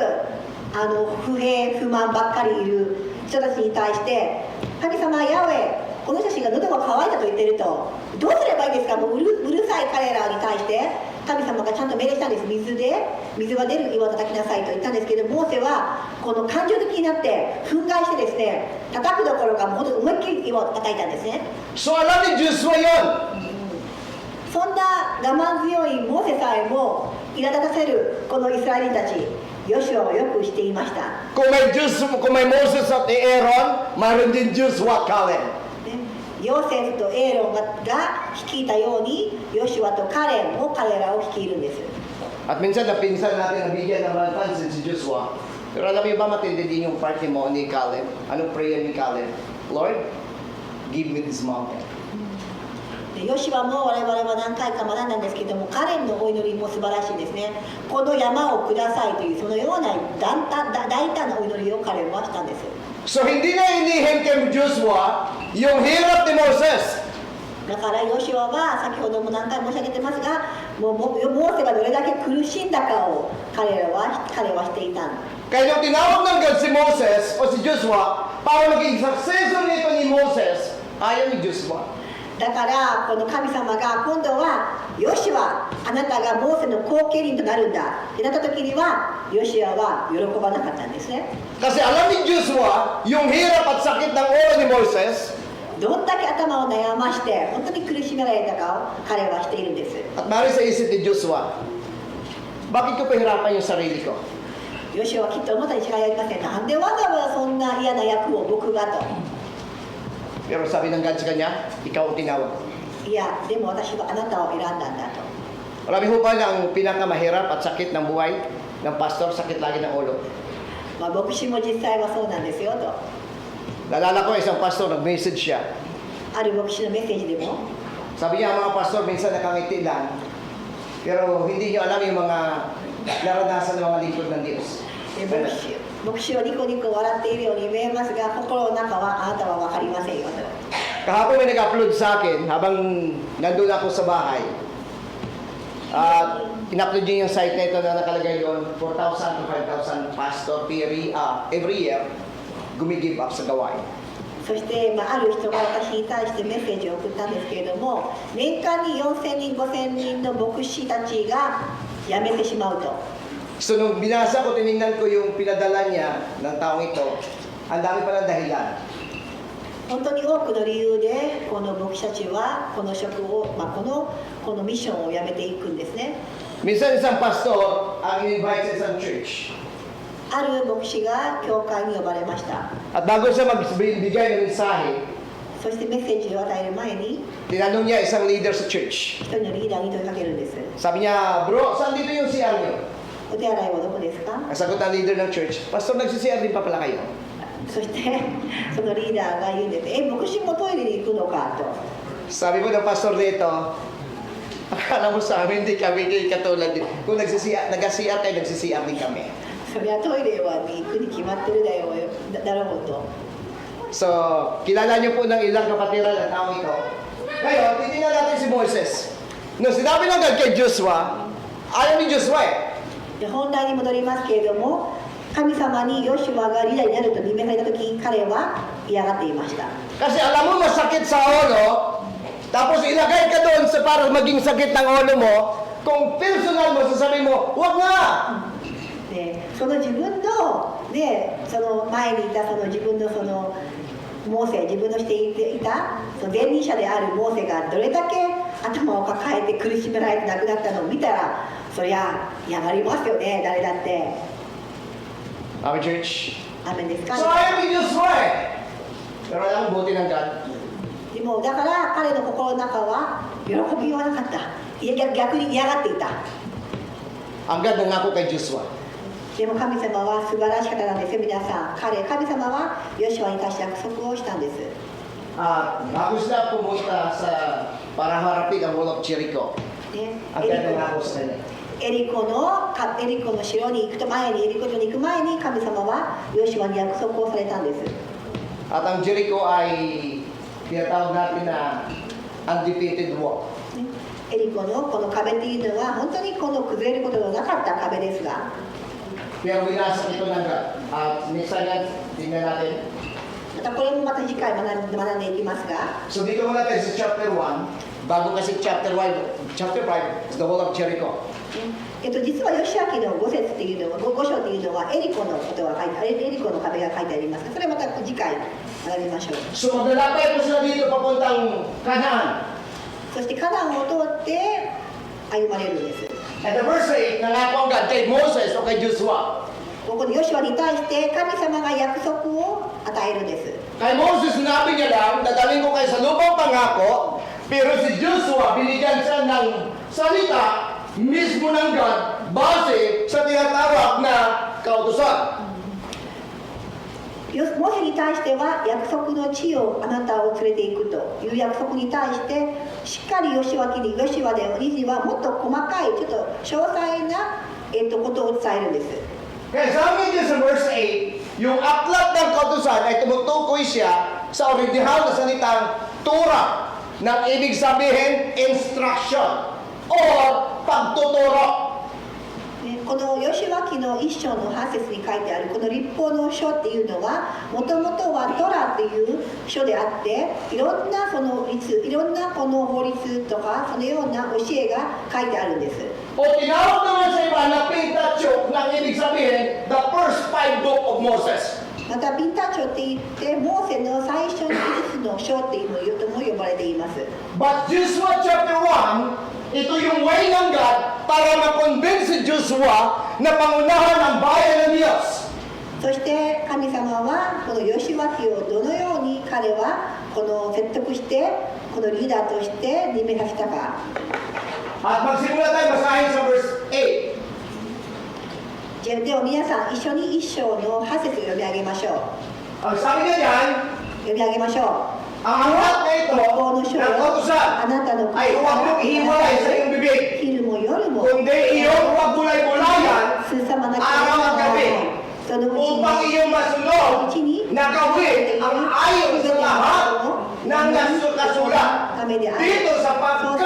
不平不満ばっかりいる人たちに対して神様ヤウェこの人たちが喉が渇いたと言ってるとどうすればいいですかもううるさい彼らに対して神様がちゃんと命令したんです水が出る岩を叩きなさいと言ったんですけどモーセはこの感情的になって憤慨してですね叩くどころかもう思いっきり岩を叩いたんですね So alam ni Joshua yun. そんな我慢強いモーセさえも苛立たせるこのイスラエル人たちヨシュアはよくしていました Kung may Moses at Aaron, mayroon din Joshua at Caleb. ヨセフとエーロンが率いたようにヨシュアとカレンも彼らを率いるんです At minsan napinsan natin na bigyan ng mga pansin si Joshua. Pero alam niyo ba matindi din yung party mo ni Caleb? Anong prayer ni Caleb? Lord, give me this mountain. でヨシュアも我々は何回か学んだんですけどもカレンのお祈りも素晴らしいですねこの山をくださいというそのような大胆なお祈りを彼はしたんです So hindi na inihim kay Joshua yung hirap ni Moses. だからヨシュアは先ほども何回申し上げてますがもうモーセがどれだけ苦しんだかを彼はしていた Kaya yung tinawag ng God si Moses o si Joshua para maging successor nito ni Moses, ayaw ni Joshua. だからこの神様が今度はヨシュアあなたがモーセの後継人となるんだってなった時にはヨシュアは喜ばなかったんですね Kasi alam ni Joshua yung hirap at sakit ng ulo ni Moses どんだけ頭を悩まして本当に苦しめられたかを彼はしているんです at mari sa isip ni Joshua, bakit ko pahirapan yung sarili ko? ヨシュアはきっと思ったに違いありませんなんでわざわざそんな嫌な役を僕がと Pero sabi ng God sa kanya, ikaw ang tinawag. いやでも私はあなたを選んだんだと Marami ho ba na ang pinakamahirap at sakit ng buhay ng pastor, sakit lagi ng ulo? まあ牧師も実際はそうなんですよと Naalala ko isang pastor, nag-message siya. ある牧師のメッセージでも Sabi niya, mga pastor, minsan nakangiti lang. Pero hindi niyo alam yung mga naranasan ng mga lingkod ng Diyos. 牧師はニコニコ笑っているように見えますが心の中はあなたは分かりませんよと Kahapon may nag-upload sa akin habang nandun ako sa bahay. At in-upload niya yung site na ito na nakalagay doon, 4,000 to 5,000 pastor every year gumigive up sa gawain. そして、ある人が私に対してメッセージを送ったんですけれども年間に4000人5000人の牧師たちが辞めてしまうと So nung binasa ko, tinignan ko yung pinadala niya ng taong ito, ang dami pa ng dahilan. 本当に多くの理由でこの牧師たちはこの職を、このミッションを辞めていくんですね Minsan isang pastor ang invite sa isang church. ある牧師が教会に呼ばれました At bago siya magbigay ng mensahe, そしてメッセージを与える前に tinanong niya isang leader sa church. 一人のリーダーに問いかけるんです Sabi niya, bro, saan dito yung CR niyo? お手洗いはどこですか Ang sagot ng leader ng church, pastor, nagsi-CR din pa pala kayo. そしてそのリーダーが言うんです牧師もトイレに行くのかと Sabi ko ng pastor dito, akala mo sa amin, hindi kami katulad din. Kung nag-CR kayo, nagsi-CR din kami. それはトイレは行くに決まってるだろうと So, kilala niyo po ng ilang kapatiran ng tao ito. Ngayon, titingnan natin si Moses. Nung sinabi ng God kay Joshua, ayaw ni Joshua eh. で本題に戻りますけれども神様にヨシュアがリーダーになると任命された時彼は嫌がっていました Kasi alam mo masakit sa ulo, tapos ilagay ka doon sa para maging sakit ng ulo mo, kung personal mo, sasabihin mo, huwag nga! でその自分の、ね、その前にいたその自分のそのモーセ、自分のしていたその前任者であるモーセがどれだけ頭を抱えて苦しめられて亡くなったのを見たら、そりゃ嫌がりますよね、誰だって。 Amen, church? アーメンですか。 So ayaw ni Diyos mo eh. Pero alam mo, buti ng God. でもだから彼の心の中は喜びはなかった。逆に嫌がっていた。 Ang God nangako kay Joshua. でも神様は素晴らしい方なんですよ、皆さん。神様はヨシュアに対して約束をしたんです。 Bago sila pumunta para harapin ang wall of Jericho. ね、 Ang God nangako sa kanila. エリコの城に行くと前に、エリコ城に行く前に神様はヨシュアに約束をされたんです。 At ang Jericho ay tinatawag natin na undefeated wall. ね、エリコのこの壁っていうのは本当にこの崩れることのなかった壁ですが、 Pero winasak ito ng God. At next time, tingnan natin. またこれもまた次回学んでいきますが、 So dito muna tayo sa chapter 1. Bago kasi chapter 5 is the wall of Jericho. 実はヨシュア記の5節っていうのは、5章っていうのはエリコのことが書いてある、エリコの壁が書いてあります。それまた次回学びましょう。 So maglalakbay po sila dito papuntang Canaan. そしてカナンを通って歩まれるんです。 At the verse 8, nangako ang God kay Moses o kay Joshua. ここでヨシュアに対して神様が約束を与えるんです。 Kay Moses, sinabi niya lang, dadalhin ko kayo sa lupang pangako, pero si Joshua, binigyan siya ng salita mismo ng God base sa tinatawag na kautusan. モーセに対しては約束の地をあなたを連れて行くという約束に対してしっかりヨシュアにはもっと細かいちょっと詳細な、ことを伝えるんです。 Kaya sabi niya sa verse 8, yung aklat ng kautusan ay tumutukoy siya sa original na salitang Torah, na ibig sabihin instruction or pagtuturo. このヨシュア記の1章の8節に書いてあるこの律法の書っていうのはもともとはトラっていう書であっていろんなその律いろんなこの法律とかそのような教えが書いてあるんです。 O tinawag naman sa iba na Pentateuch na ibig sabihin the first 5 book of Moses. またピンタチョって言ってモーセの最初の5つの書っていうのとも呼ばれています。 But Joshua chapter 1, ito yung way ng God para ma-convince si Joshua na pangunahan ang bayan ng Diyos. そして神様はこのヨシュア記をどのように彼はこの説得してこのリーダーとして任命させたか。 At magsimula tayo basahin sa verse 8. では皆さん一緒に1章の8節を読み上げましょう。 Ang sabi niya diyan, 読み上げましょう。 ang aklat na ito 律法の書 ng よ kautusan あなたの口 ay huwag mong ihiwalay sa iyong bibig, 昼も夜も kundi iyong pagbulay-bulayan すさまなき araw at gabi, そのうち upang iyong masunod na gawin ang ayon sa lahat ng nakasulat dito sapagkat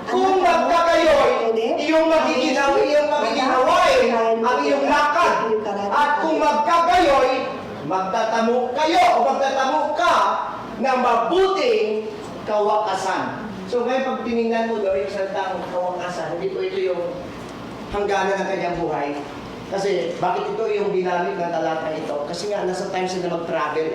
kung magkakayoy, iyong magiging hawain ang iyong lakad. At kung magkakayoy, magtatamo kayo o magtatamo ka ng mabuting kawakasan. So ngayon pag tinignan mo daw yung salitang kawakasan, hindi po ito yung hangganan ng kanyang buhay. Kasi bakit ito yung ginamit ng talata ito? Kasi nga nasa time sila mag-travel.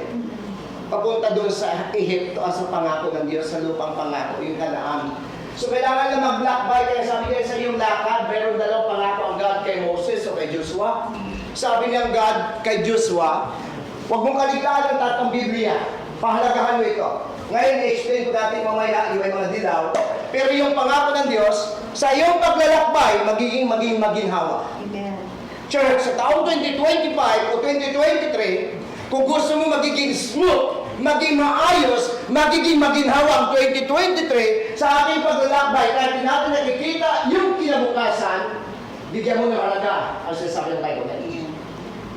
Papunta doon sa Egypto sa pangako ng Diyos, sa lupang pangako, yung Canaan. So kailangan na mag-lakbay, kaya sabi niya sa iyong lakad, mayroong dalawang pangako ang God kay Moses o kay Joshua. Sabi niya God kay Joshua, huwag mong kaligtaan ang tatang Biblia. Pahalagahan mo ito. Ngayon, i-explain ko natin mamaya yung mga dilaw. Pero yung pangako ng Diyos, sa iyong paglalakbay, maging maginhawa. Amen. Church, sa taong 2025 o 2023, kung gusto mo magiging smooth, maging maayos, magiging maginhawa ang 2023 sa ating paglalakbay, kahit natin nakikita yung kinabukasan, bigyan mo ng halaga ang sinasabi ng Bible.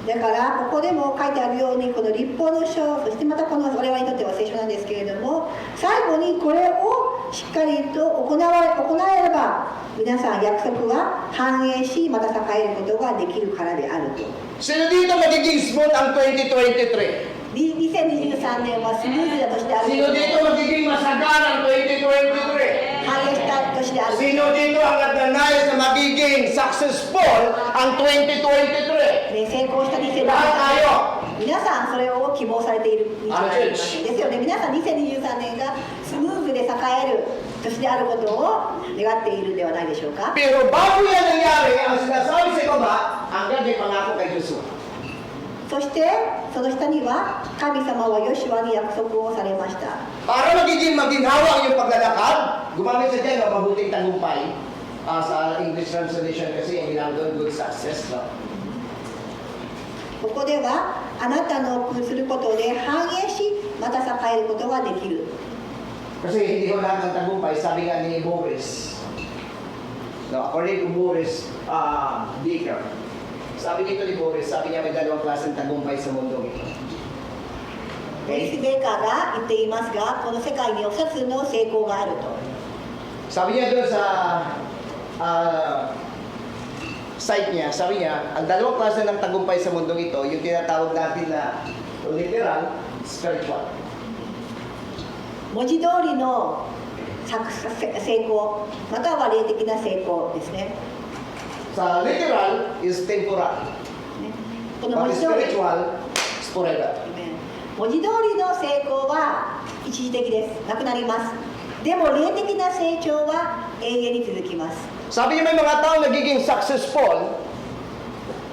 だからここでも書いてあるようにこの律法の書そしてまたこの我々にとっては聖書なんですけれども最後にこれをしっかりと行えれば皆さん約束は反映しまた栄えることができるからであると。 Sino dito magiging smooth ang 2023? 2023年はスムーズな年である Sino dito magiging masagana ang 2023? 反映した年である Sino dito ang nagnanayos na magiging successful ang 2023. で成功した2023 Lahat tayo. 皆さんそれを希望されている道がありますですよね。皆さん2023年がスムーズで栄える年であることを願っているんではないでしょうか。 Pero bago yan nangyari, ang sinasabi sa ibaba, ang God ay pangako kay Joshua. そしてその下には神様はヨシュアに約束をされました。 Para magiging maginhawa ang iyong paglalakad, gumamit sa dyan ng mabuting tagumpay. Sa English translation kasi, ang ilang doon, good success. No? ここではあなたのすることで繁栄しまた栄えることができる。 Kasi hindi ko lahat ng tagumpay, sabi nga ni Boris. No, according to Boris Dicker, sabi nito ni Boris, sabi niya may dalawang klaseng tagumpay sa mundo ito. モリス・ベーカーが言っていますが、この世界に2つの成功があると。 Sabi niya doon sa site niya, sabi niya, ang dalawang klase ng tagumpay sa mundong ito, yung tinatawag natin na literal, spiritual. 文字通りの成功または霊的な成功ですね。 Sa literal is temporal, この文 but 字通り spiritual is forever. 文字通りの成功は一時的です。なくなります。でも霊的な成長は永遠に続きます。 Sabi niya may mga tao nagiging successful,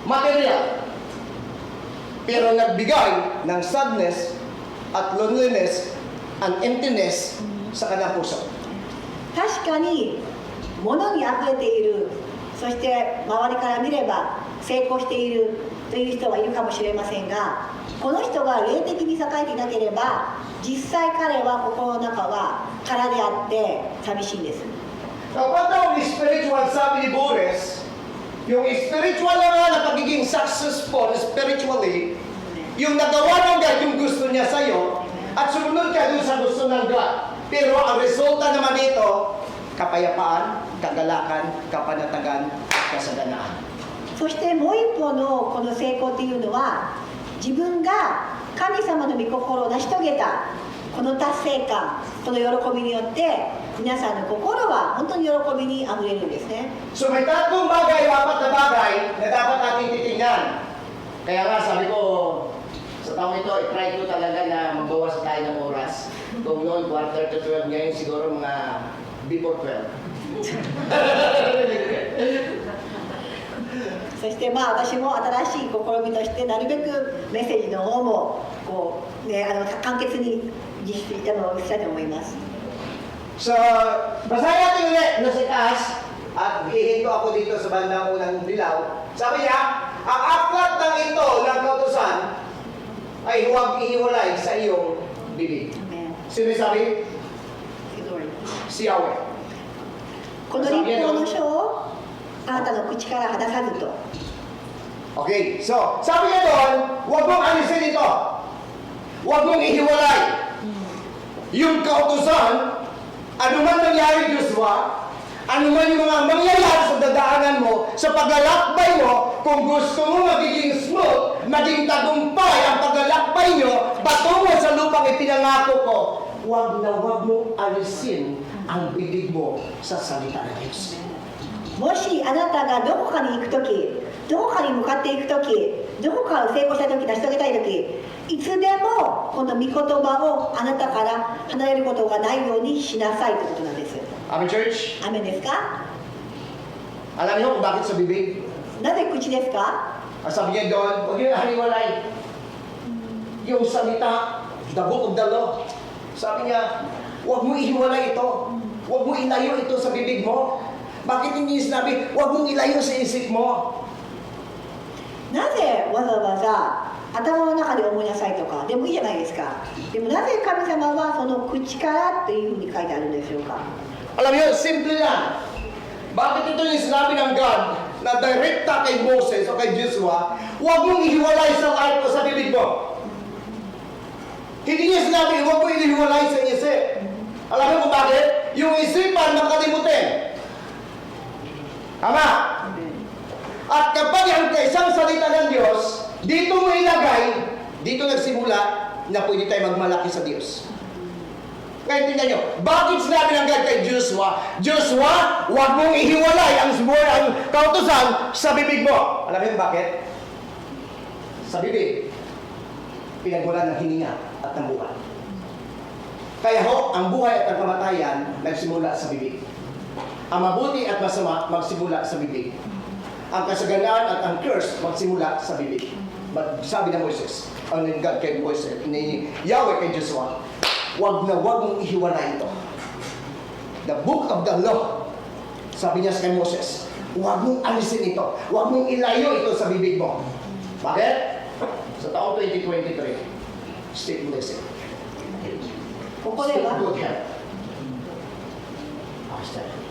material, pero nagbigay ng sadness at loneliness and emptiness sa kanyang puso. 確かに物にあふれている、そして周りから見れば成功しているという人はいるかもしれませんが、この人が霊的に栄えていなければ実際彼は心の中は空であって寂しいんです。 Kapag daw spiritual, sabi ni Boris, yung spiritual na nga na pagiging successful spiritually, yung nagawa ng God yung gusto niya sa'yo, at sumunod ka dun sa gusto ng God. Pero ang resulta naman nito, kapayapaan, kagalakan, kapanatagan, kasaganaan. そしてもう一方のこの成功というのは、自分が神様の御心を成し遂げたこの達成感、この喜びによって皆さんの心は本当に喜びにあふれるんですね。 So may tatlong bagay, apat na bagay na dapat natin titingnan. Kaya nga sabi ko, sa taong ito, i-try ko talaga na magbawas tayo ng oras. Kung noon, quarter to 12, ngayon siguro mga before 12. そして私も新しい試みとしてなるべくメッセージの方もこう、ね、簡潔に実施したいと思います。 So, basahin natin ulit na si Cass at hihinto ako dito sa bandang unang dilaw. Sabi niya, ang aklat ng ito ng kautusan ay huwag ihiwalay sa iyong bibig. Amen. Sino yung sabi? Si Yahweh. この立法の書をあなたの口から離さずと。 Okay, so, sabi niya doon, huwag mong alisin ito. Huwag mong ihiwalay. Yung kautusan, ano man nangyari, Joshua, ano man yung mga mangyayari sa dadaanan mo, sa paglalakbay mo, kung gusto mo magiging smooth, maging tagumpay ang paglalakbay nyo, patungo sa lupang ipinangako ko, huwag na huwag mong alisin ang bibig mo sa salita ng Diyos. もしあなたがどこかに行くとき、どこかに向かっていくとき、どこかを成功したとき、成し遂げたいとき、いつでもこの御言葉をあなたから離れることがないようにしなさいということなんです。 Amen, church? アメンですか？ Alam niyo kung bakit sa bibig? なぜ口ですか？ Ang sabi niya doon, huwag niyo haliwalay. Yung salita, the book of the law. Sabi niya, huwag mo ihiwalay ito. Huwag mo ilayo ito sa bibig mo. Bakit hindi sinabi, huwag mong ilayo sa isip mo? なぜわざわざ頭の中で思いなさいとかでもいいじゃないですか。でもなぜ神様はその口からというふうに書いてあるんでしょうか。 Alam niyo, simple lang. Bakit ito yung sinabi ng God na direkta kay Moses o kay Joshua, huwag mong ihiwalay sa life o sa bibig mo. Hindi niya sinabi, huwag mo ihiwalay sa isip. Alam niyo kung bakit? Yung isipan makalimutin. Tama? At kapag ang isang salita ng Diyos, dito mo ilagay, dito nagsimula na pwede tayo magmalaki sa Diyos. Ngayon tingnan nyo, bakit sinabi ng God kay Joshua, Joshua, huwag mong ihiwalay ang kautusan sa bibig mo. Alam niyo bakit? Sa bibig, pinagmulan ng hininga at ng buhay. Kaya ho, ang buhay at ang kamatayan nagsimula sa bibig. Ang mabuti at masama magsimula sa bibig. Ang kasaganaan at ang curse magsimula sa bibig. Sabi ng Moses, ang God kay Moses, ni Yahweh kay Joshua, wag mong ihiwalay ito. The book of the law, sabi niya sa kay Moses, wag mong alisin ito. Wag mong ilayo ito sa bibig mo. Bakit? Sa taong 2023, state blessing. ここでは Good health.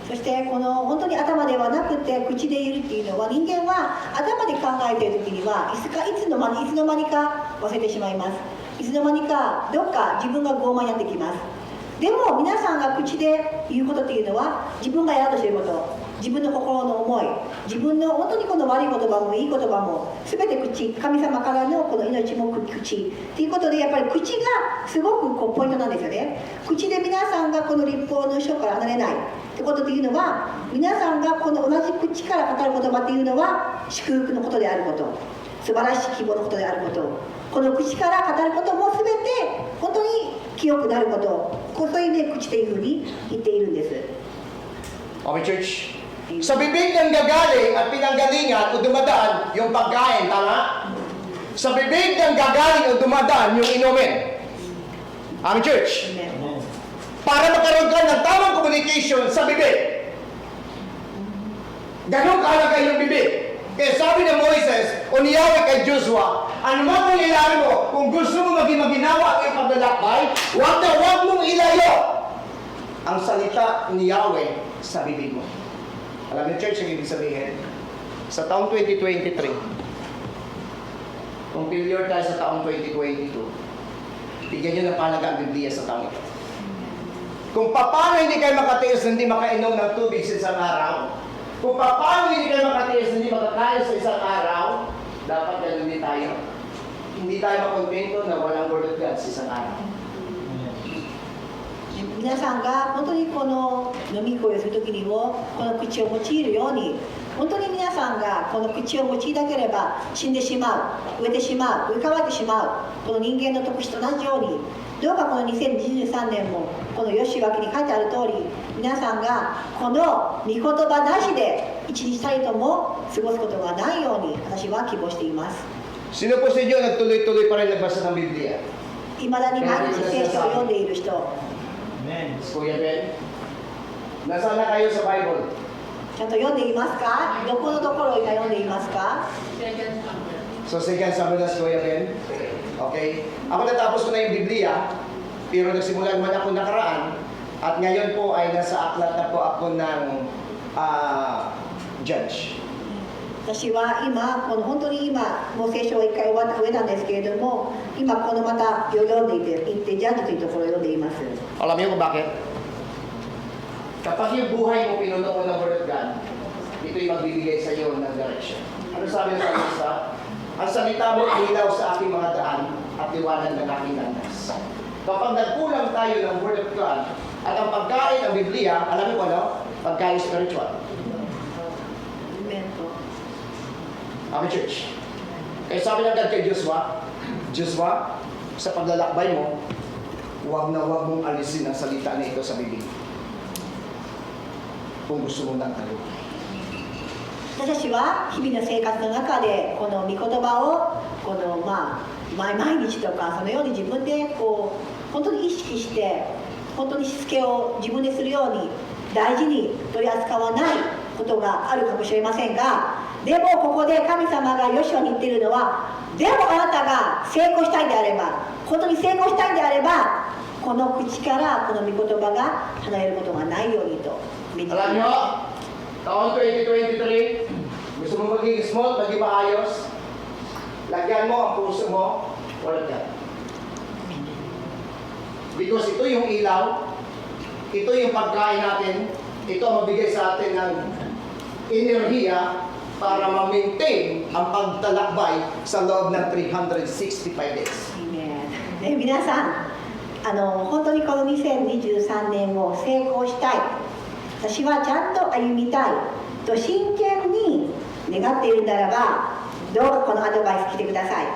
そしてこの本当に頭ではなくて口で言うっていうのは、人間は頭で考えている時にはいつの間にか忘れてしまいます。いつの間にかどっか自分が傲慢になってきます。でも皆さんが口で言うことっていうのは、自分がやろうとしていること、自分の心の思い、自分の本当にこの悪い言葉もいい言葉も全て口、神様からのこの命も口っていうことで、やっぱり口がすごくポイントなんですよね。口で皆さんがこの律法の書から離れないってことっていうのは、皆さんがこの同じ口から語る言葉っていうのは祝福のことであること、素晴らしい希望のことであること、この口から語ることも全て本当に清くなること、そういう意味で口というふうに言っているんです。 Okay, church? Sa bibig ng gagaling at pinanggalingan o dumadaan yung pagkain, tama? Sa bibig ng gagaling o dumadaan yung inumin. Amen, church? Amen. Para magkaroon ka ng tamang communication sa bibig. Ganon kahalaga yung bibig. Kaya sabi ng Moises o ni Yahweh kay Joshua, ano man mong ilayo mo, kung gusto mo maging maginawa ang paglalakbay, wag mong ilayo ang salita ni Yahweh sa bibig mo. Alam niyo, church, ang ibig sabihin, sa taong 2023, kung failure tayo sa taong 2022, bigyan niyo ng palaga ang Biblia sa taong ito. Kung paano hindi kayo makatiis, hindi makainom ng tubig sa isang araw, kung paano hindi kayo makatiis, hindi makakain sa isang araw, dapat ganun din tayo. Hindi tayo makontento na walang word of God sa isang araw. 皆さんが本当にこの飲み声をするときにもこの口を用いるように、本当に皆さんがこの口を用いなければ死んでしまう、飢えてしまう、浮かばれてしまう、この人間の特質と同じように、どうかこの2023年もこの吉脇に書いてある通り、皆さんがこの御言葉なしで一日たりとも過ごすことがないように私は希望しています。 Sino po sa inyo nagtuloy-tuloy pa rin nagbasa ng Biblia? いまだに毎日聖書を読んでいる人、 Kuya Ben, nasaan na kayo sa Bible? ちゃんと読んでいますか？どこのところを今読んでいますか？ So, second Samuel na si Kuya Ben. Okay? Ako natapos ko na yung Biblia, pero nagsimula naman ako nakaraan, at ngayon po ay nasa aklat na po ako ng judge. 私は今、この本当に今、もう聖書を一回終えたんですけれども、今このまた読んでいて、ジャッジというところを読んでいます。 Alam niyo kung bakit? Kapag yung buhay mo pinuno mo ng Word of God, ito'y magbibigay sa iyo ng direction. Ano sabi ng salista? Ang salita mo ay ilaw sa aking mga daan at liwanag ng aking landas. Kapag nagkulang tayo ng Word of God at ang pagkain ng Biblia, alam niyo po ano? Pagkain spiritual. Amen po. Amen, church. Kaya sabi ng God kay Joshua, Joshua, sa paglalakbay mo, huwag mong alisin ang salita na ito sa bibig. Kung gusto mo ng talunan. 私たちは日々の生活の中でこの御言葉をこの毎日とかそのように自分でこう本当に意識して本当にしつけを自分でするように大事に取り扱わないことがあるかもしれませんが、でもここで神様がヨシュアに言っているのは、でもあなたが成功したいんであれば、本当に成功したいんであれば、この口からこの御言葉が離れることがないようにと。 Alam nyo, taon 2023, gusto mo maging small, maging maayos, lagyan mo ang puso mo, walang God. Because ito yung ilaw, ito yung pagkain natin, ito ang mabigay sa atin ng enerhiya para ma-maintain ang pagtalakbay sa loob ng 365 days. Amen. ね、皆さん、本当にこの2023年を成功したい、私はちゃんと歩みたいと真剣に願っているならば、どうかこのアドバイス来てください。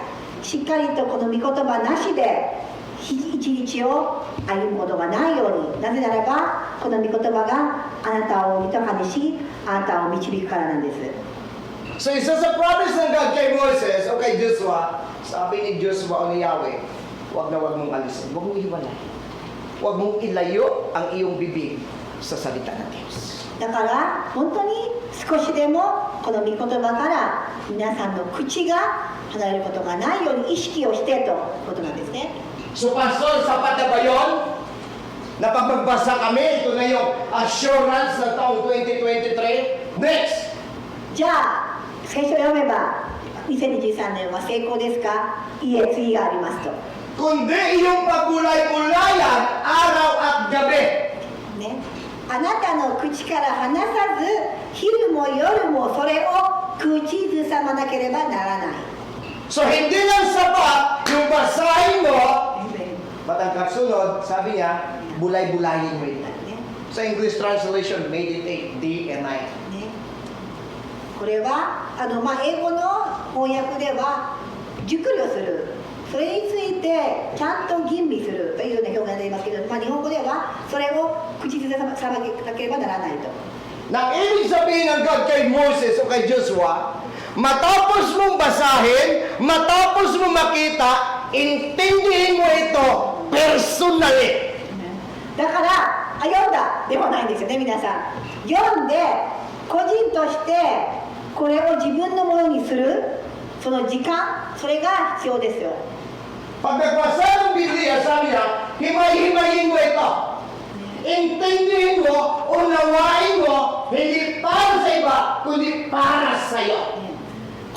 しっかりとこの御言葉なしで一日を歩むことがないように。なぜならばこの御言葉があなたを豊かにし、あなたを導くからなんです。 So isa sa promise ng God kay Moses o kay Joshua, sabi ni Joshua o ni Yahweh, huwag mong alisin, huwag mong ihiwalay. Huwag mong ilayo ang iyong bibig sa salita ng Diyos. だから本当に少しでもこの御言葉から皆さんの口が離れることがないように意識をしてということなんですね。 So Pastor, sapat na ba yun? Na pag magbasa kami, ito na yung assurance ng taong 2023. Next! じゃあ聖書を読めば2023年は成功ですか？いいえ、次がありますと。 Kundi iyong pagbulay-bulayan araw at gabi. ね、あなたの口から離さず昼も夜もそれを口ずさまなければならない。 So hindi lang sapat yung basahin mo, batang kasunod, sabi niya, bulay-bulayin mo ito. ね Sa English translation, meditate day and night. ね、これは英語の翻訳では熟慮する、それについてちゃんと吟味するというような表現で言いますけど、日本語ではそれを口ずさまなければならないと。 Nang ibig sabihin ng God kay Moses o kay Joshua, matapos mong basahin, matapos mong makita, intindihin mo ito personally. だから読んだではないんですよね、皆さん。読んで個人としてこれを自分のものにするその時間、それが必要ですよ。 Pag nagbasa ng Biblia, sabi niya, himay-himayin mo ito. Intindihin mo, unawain mo, hindi para sa iba, kundi para sa iyo.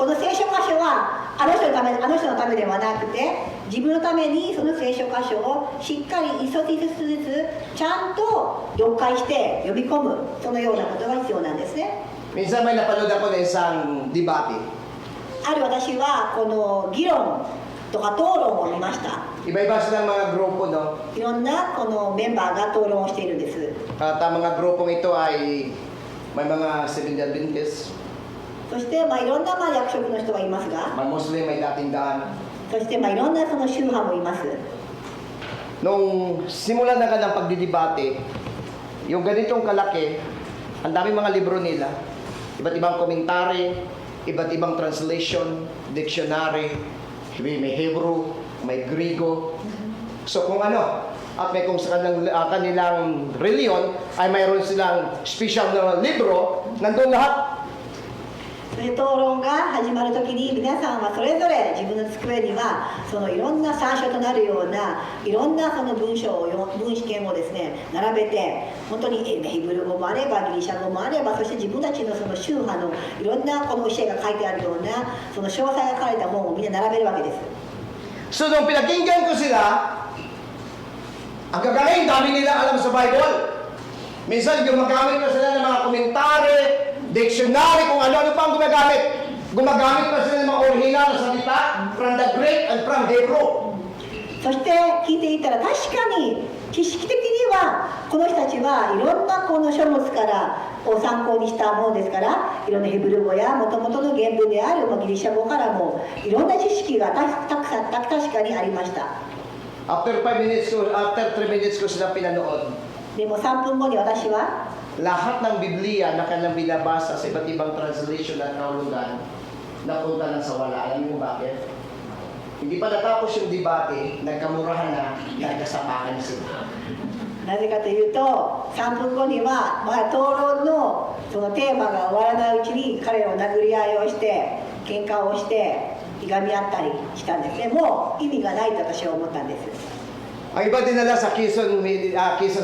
この聖書箇所はあの人のためではなくて、自分のためにその聖書箇所をしっかり一つ一つずつちゃんと読解して読み込む、そのようなことが必要なんですね。 Minsan may napanood ako ng isang debate. ある私はこの議論とか討論を見ました。 Iba-iba silang mga grupo, no? いろんなこのメンバーが討論をしているんです。 At ang mga grupong ito ay may mga Seventh-day Adventists, そしていろんな役職の人がいますが、 mga Muslim, may dating daan. そしていろんなその宗派もいます。 Nung simulan na ka ng pagdidebate, yung ganitong kalaki, ang daming mga libro nila, iba't ibang komentary, iba't ibang translation, dictionary, may Hebrew, may Griego. So kung ano, at may kung sa kanilang reliyon ay mayroon silang special na libro, nandun lahat. それ討論が始まるときに皆さんはそれぞれ自分の机にはそのいろんな参照となるようないろんなその文章を文試験をですね並べて、本当にヘブル語もあればギリシャ語もあれば、そして自分たちのその宗派のいろんなこの教えが書いてあるようなその詳細が書かれた本をみんな並べるわけです。 So nung pinakinggan ko sila, ang gagaling, dami nila alam sa Bible. Minsan gumagamit pa sila ng mga komentary, dictionary, kung ano-ano pa ang gumagamit. Gumagamit pa sila ng mga original na salita from the Greek and from Hebrew. そして聞いていたら確かに知識的にはこの人たちはいろんなこの書物からを参考にしたものですから、いろんなヘブル語やもともとの原文であるギリシャ語からもいろんな知識が確かにありました。 After 3 minutes ko sila pinanood. でも3分後に私は Lahat ng Biblia na kanilang binabasa sa iba't ibang translation at kahulugan napunta na sa wala. Alam mo bakit? Hindi pa natapos yung debate, nagkamurahan na, nagkasapakan sila. なぜかというと3分後にはまだ討論のそのテーマが終わらないうちに彼らを殴り合いをして喧嘩をしていがみ合ったりしたんですね。もう意味がないと私は思ったんです。 Ang iba dinala sa Quezon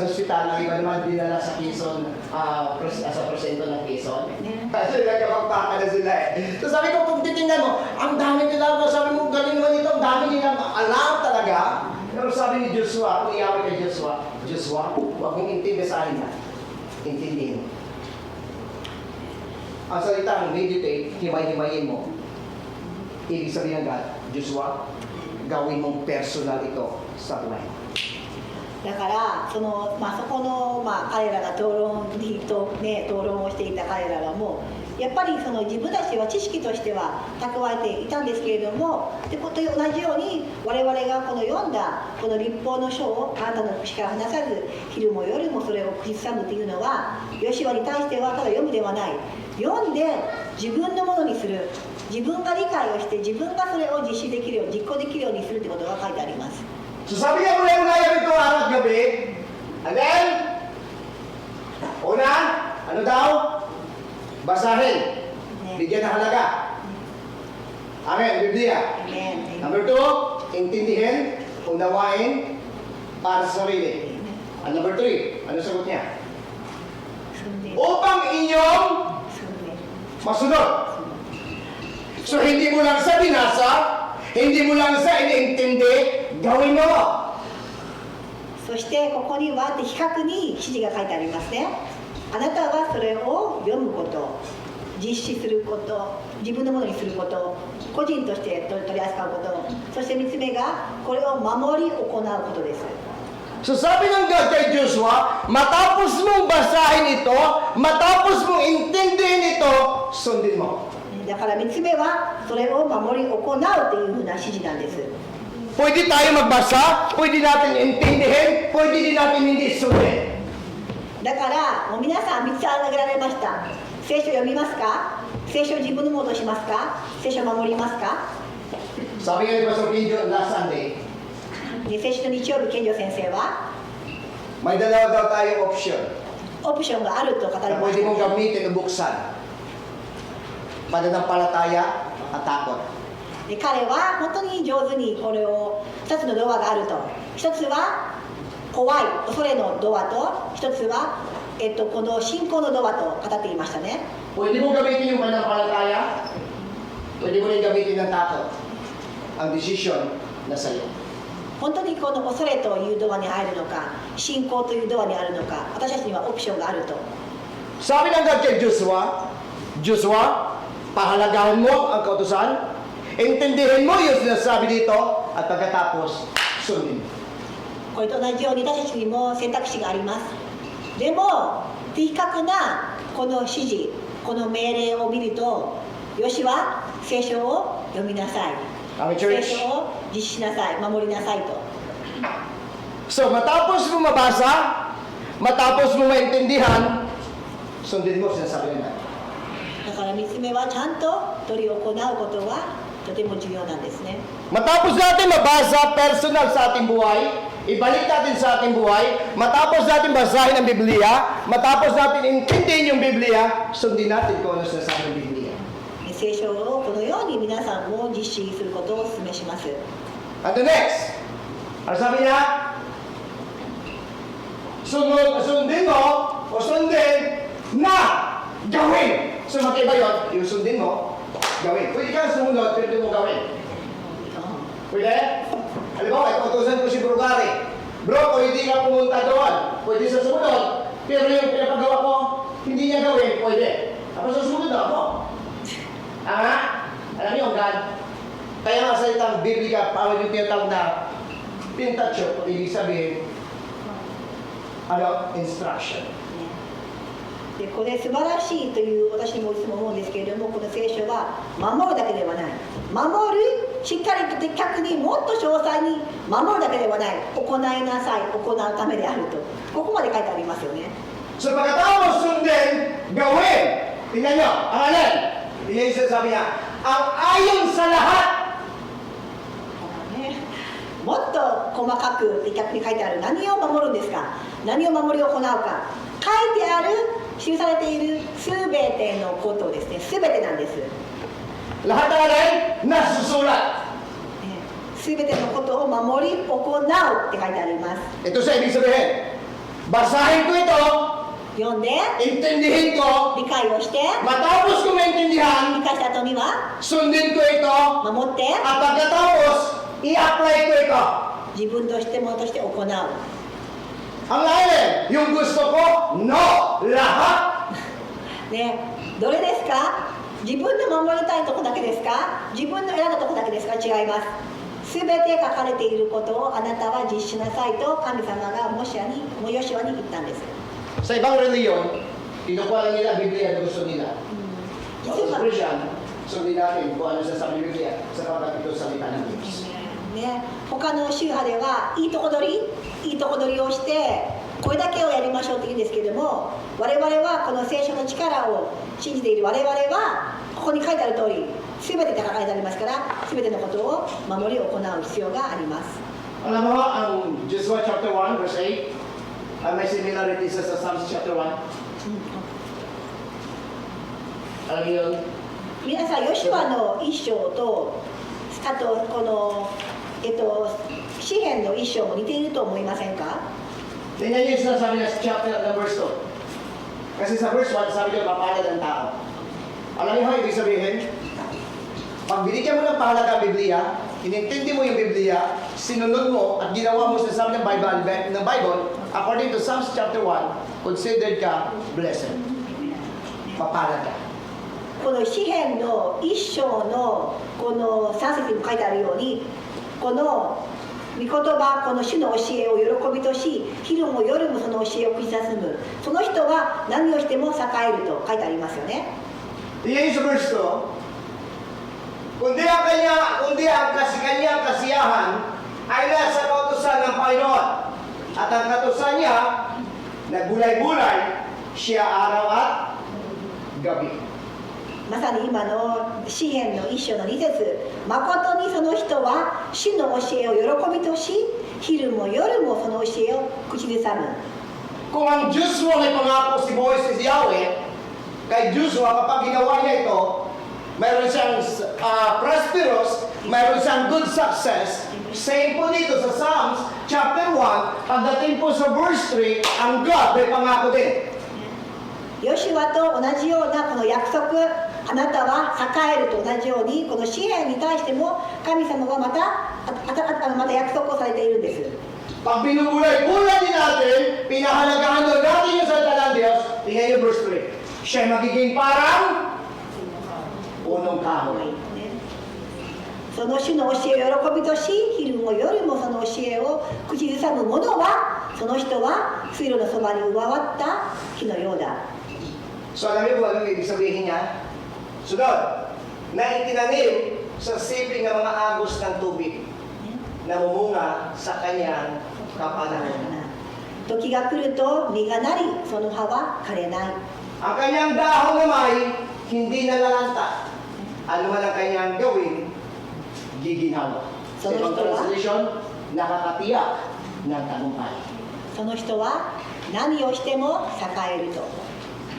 Hospital, ang iba naman dinala sa Quezon, sa presento ng Quezon. Kasi nagkakapaka na sila eh. So sabi ko, kung titingnan mo, ang dami nila, sabi mo, galing naman ito, ang dami nila alam talaga. Pero sabi ni Joshua, kung iyawin kay Joshua, Joshua, huwag mong intindisahin na. Intindihin. Ang salitang meditate, himay-himayin mo. Ibig sabihin ng God, Joshua, gawin mong personal ito sa buhay. だからその、そこの、彼らが討論をしていた彼らがもうやっぱりその自分たちは知識としては蓄えていたんですけれども、でこと同じように我々がこの読んだこの律法の書をあなたの口から離さず昼も夜もそれを口ずさむというのは、ヨシュアに対してはただ読むではない、読んで自分のものにする、自分が理解をして自分がそれを実施できるよう実行できるようにするということが書いてあります。 So sabi niya mula-mula yan ito araw at gabi. And then, una, ano daw? Basahin. Bigyan ng halaga. Amen, Biblia. Amen. Number 2, intindihin, unawain, para sa sarili. And number 3, ano sagot niya? Upang inyong masunod. So hindi mo lang sa binasa, hindi mo lang sa iniintindi, gawin mo. そしてここには的確に指示が書いてありますね。あなたはそれを読むこと、実施すること、自分のものにすること、個人として取り扱うこと、そして3つ目がこれを守り行うことです。 So sabi ng God kay Joshua, matapos mong basahin ito, matapos mong intindihin ito, sundin mo. だから3つ目はそれを守り行うというふうな指示なんです。 Pwede tayo magbasa, pwede natin intindihin, pwede din natin hindi sundin. だからもう皆さん3つ挙げられました。聖書読みますか？聖書を自分のものとしますか？聖書を守りますか？ Sabi nga ni Pastor Kinjo last Sunday, で先週の日曜日、健丈先生は may dalawa daw tayong option オプションがあると語り na まし pwede mong た。 gamitin o buksan. Pananampalataya at takot. で彼は本当に上手にこれを2つのドアがあると。1つは怖い恐れのドアと、1つは、この信仰のドアと語っていましたね。 Pwede mong gamitin yung pananampalataya, pwede mo rin gamitin ng takot. Ang desisyon na sa'yo. 本当にこの恐れというドアに入るのか、信仰というドアにあるのか、私たちにはオプションがあると。 Sabi ng God kay Joshua, Joshua, pahalagahan mo ang kautusan, intindihin mo yung sinasabi dito, at pagkatapos, sundin. これと同じように私たちにも選択肢があります。でも的確なこの指示、この命令を見ると、よしは聖書を読みなさい、 Amen, 聖 church. 書を実施しなさい、守りなさいと。 So, matapos mo mabasa, matapos mo maintindihan, sundin mo sinasabi nila. だから3つ目はちゃんと取り行うことはとても重要なんですね。 Matapos natin mabasa personal sa ating buhay, ibalik natin sa ating buhay, matapos natin basahin ang Biblia, matapos natin intindihin yung Biblia, sundin natin kung ano sinasabi ng Biblia. 聖書をこのように皆さんも実施することをお勧めします。 And the next, ano sabi niya? Sundin mo o sundin na gawin. So magkaiba yun, yung sundin mo, gawin. Pwede ka sumunod, pero hindi mo gawin. Pwede? Alam mo, ito utusan ko si Bro Gary. Bro, pwede ka pumunta doon. Pwede sa sumunod. Pero yung pinapagawa ko, hindi niya gawin, pwede. Tapos sa sumunod na ako. Alam niyo, God, kaya nga sa itang Biblika, parang yung tinatawag na pintatyo, ibig sabihin, instruction. でこれ素晴らしいという私もいつも思うんですけれども、この聖書は守るだけではない、守る、しっかりと的確にもっと詳細に守るだけではない、行いなさい、行うためであると、ここまで書いてありますよね。 So pagkatapos sundin, gawin. Tingnan nyo, ang alin? Tingnan yung sinasabi niya, ang ayon sa lahat. もっと細かく的確に書いてある。何を守るんですか、何を守り行うか、書いてある、記されているすべてのことですね。すべてなんです。 Lahat ng alin, nasusulat. すべてのことを守り行うって書いてあります。 Ito sa ibig sabihin, basahin ko ito, 読んで intindihin ko, 理解をして、 matapos ko maintindihan, 理解した後には sundin ko ito, 守って、 at pagkatapos, i-apply ko ito. 自分としてものとして行う。 Ang alin, yung gusto ko, no, lahat. ね、どれですか？自分の守りたいとこだけですか？自分の選んだとこだけですか？違います。すべて書かれていることをあなたは実施しなさいと神様がモシュアに言ったんです。 Sa ibang reliyon, kinukuha lang nila ang Biblia na gusto nila. 実 Sa は Christian, sundin natin kung ano sa sabi ng Biblia sapagkat ito salita ng Diyos. ね、他の宗派ではいいとこ取りをしてこれだけをやりましょうって言うんですけれども、我々はこの聖書の力を信じている我々はここに書いてある通り全てが書かれてありますから、全てのことを守り行う必要があります。 Alam mo, ang Joshua chapter 1 verse 8, may similarity sa Psalms chapter 1. Alam niyo yun? 皆さん、ヨシュアの一章とあとこの詩篇の一章も似ていると思いませんか？ Tingnan niyo yung sinasabi na sa chapter ng verse 2. Kasi sa verse 1, sabi niyo, mapalad ang tao. Alam niyo ha, ibig sabihin, pag binigyan mo ng pahalaga ang Biblia, inintindi mo yung Biblia, sinunod mo at ginawa mo sa sabi ng Bible, according to Psalms chapter 1, considered ka blessed. Mapalad ka. この詩篇の一章のこの3節にも書いてあるように、この御言葉、この主の教えを喜びとし、昼も夜もその教えを口ずさむ、その人は何をしても栄えると書いてありますよね。 Iyan yung sa verse 2, kundi ang kanyang kasiyahan ay nasa kautusan ng Panginoon. At ang kautusan niya, nagbulay-bulay siya araw at gabi. まさに今の詩篇の一章の2節、誠にその人は主の教えを喜びとし、昼も夜もその教えを口ずさむ。 Kung ang Joshua may pangako si Moses si Yahweh, kay Joshua kapag ginawa niya ito, mayroon siyang prosperous, mayroon siyang good success. Same po dito sa Psalms chapter 1, pagdating po sa verse 3, ang God may pangako din. ヨシュアと同じようなこの約束、あなたは栄えると同じように、この詩篇に対しても神様はまた約束をされているんです。 Pag binubulay-bulay din natin, pinahalagahan doon natin yung salita ng Diyos, tingnan yung verse 3. Siya magiging parang punong kahoy. その主の教えを喜びとし、昼も夜もその教えを口ずさむ者は、その人は水路のそばに植わった木のようだ。 So alam niyo kung anong ibig sabihin niya? Sunod, na itinanim sa siping ng mga agos ng tubig na mumunga sa kanyang kapanahonan. 時が来ると実がなり、その葉は枯れない。 Ang kanyang dahon naman hindi nalalanta. Ano man ang kanyang gawin, giginawa. Sa ibang translation, nakakatiyak ng tagumpay. その人は何をしても栄えると。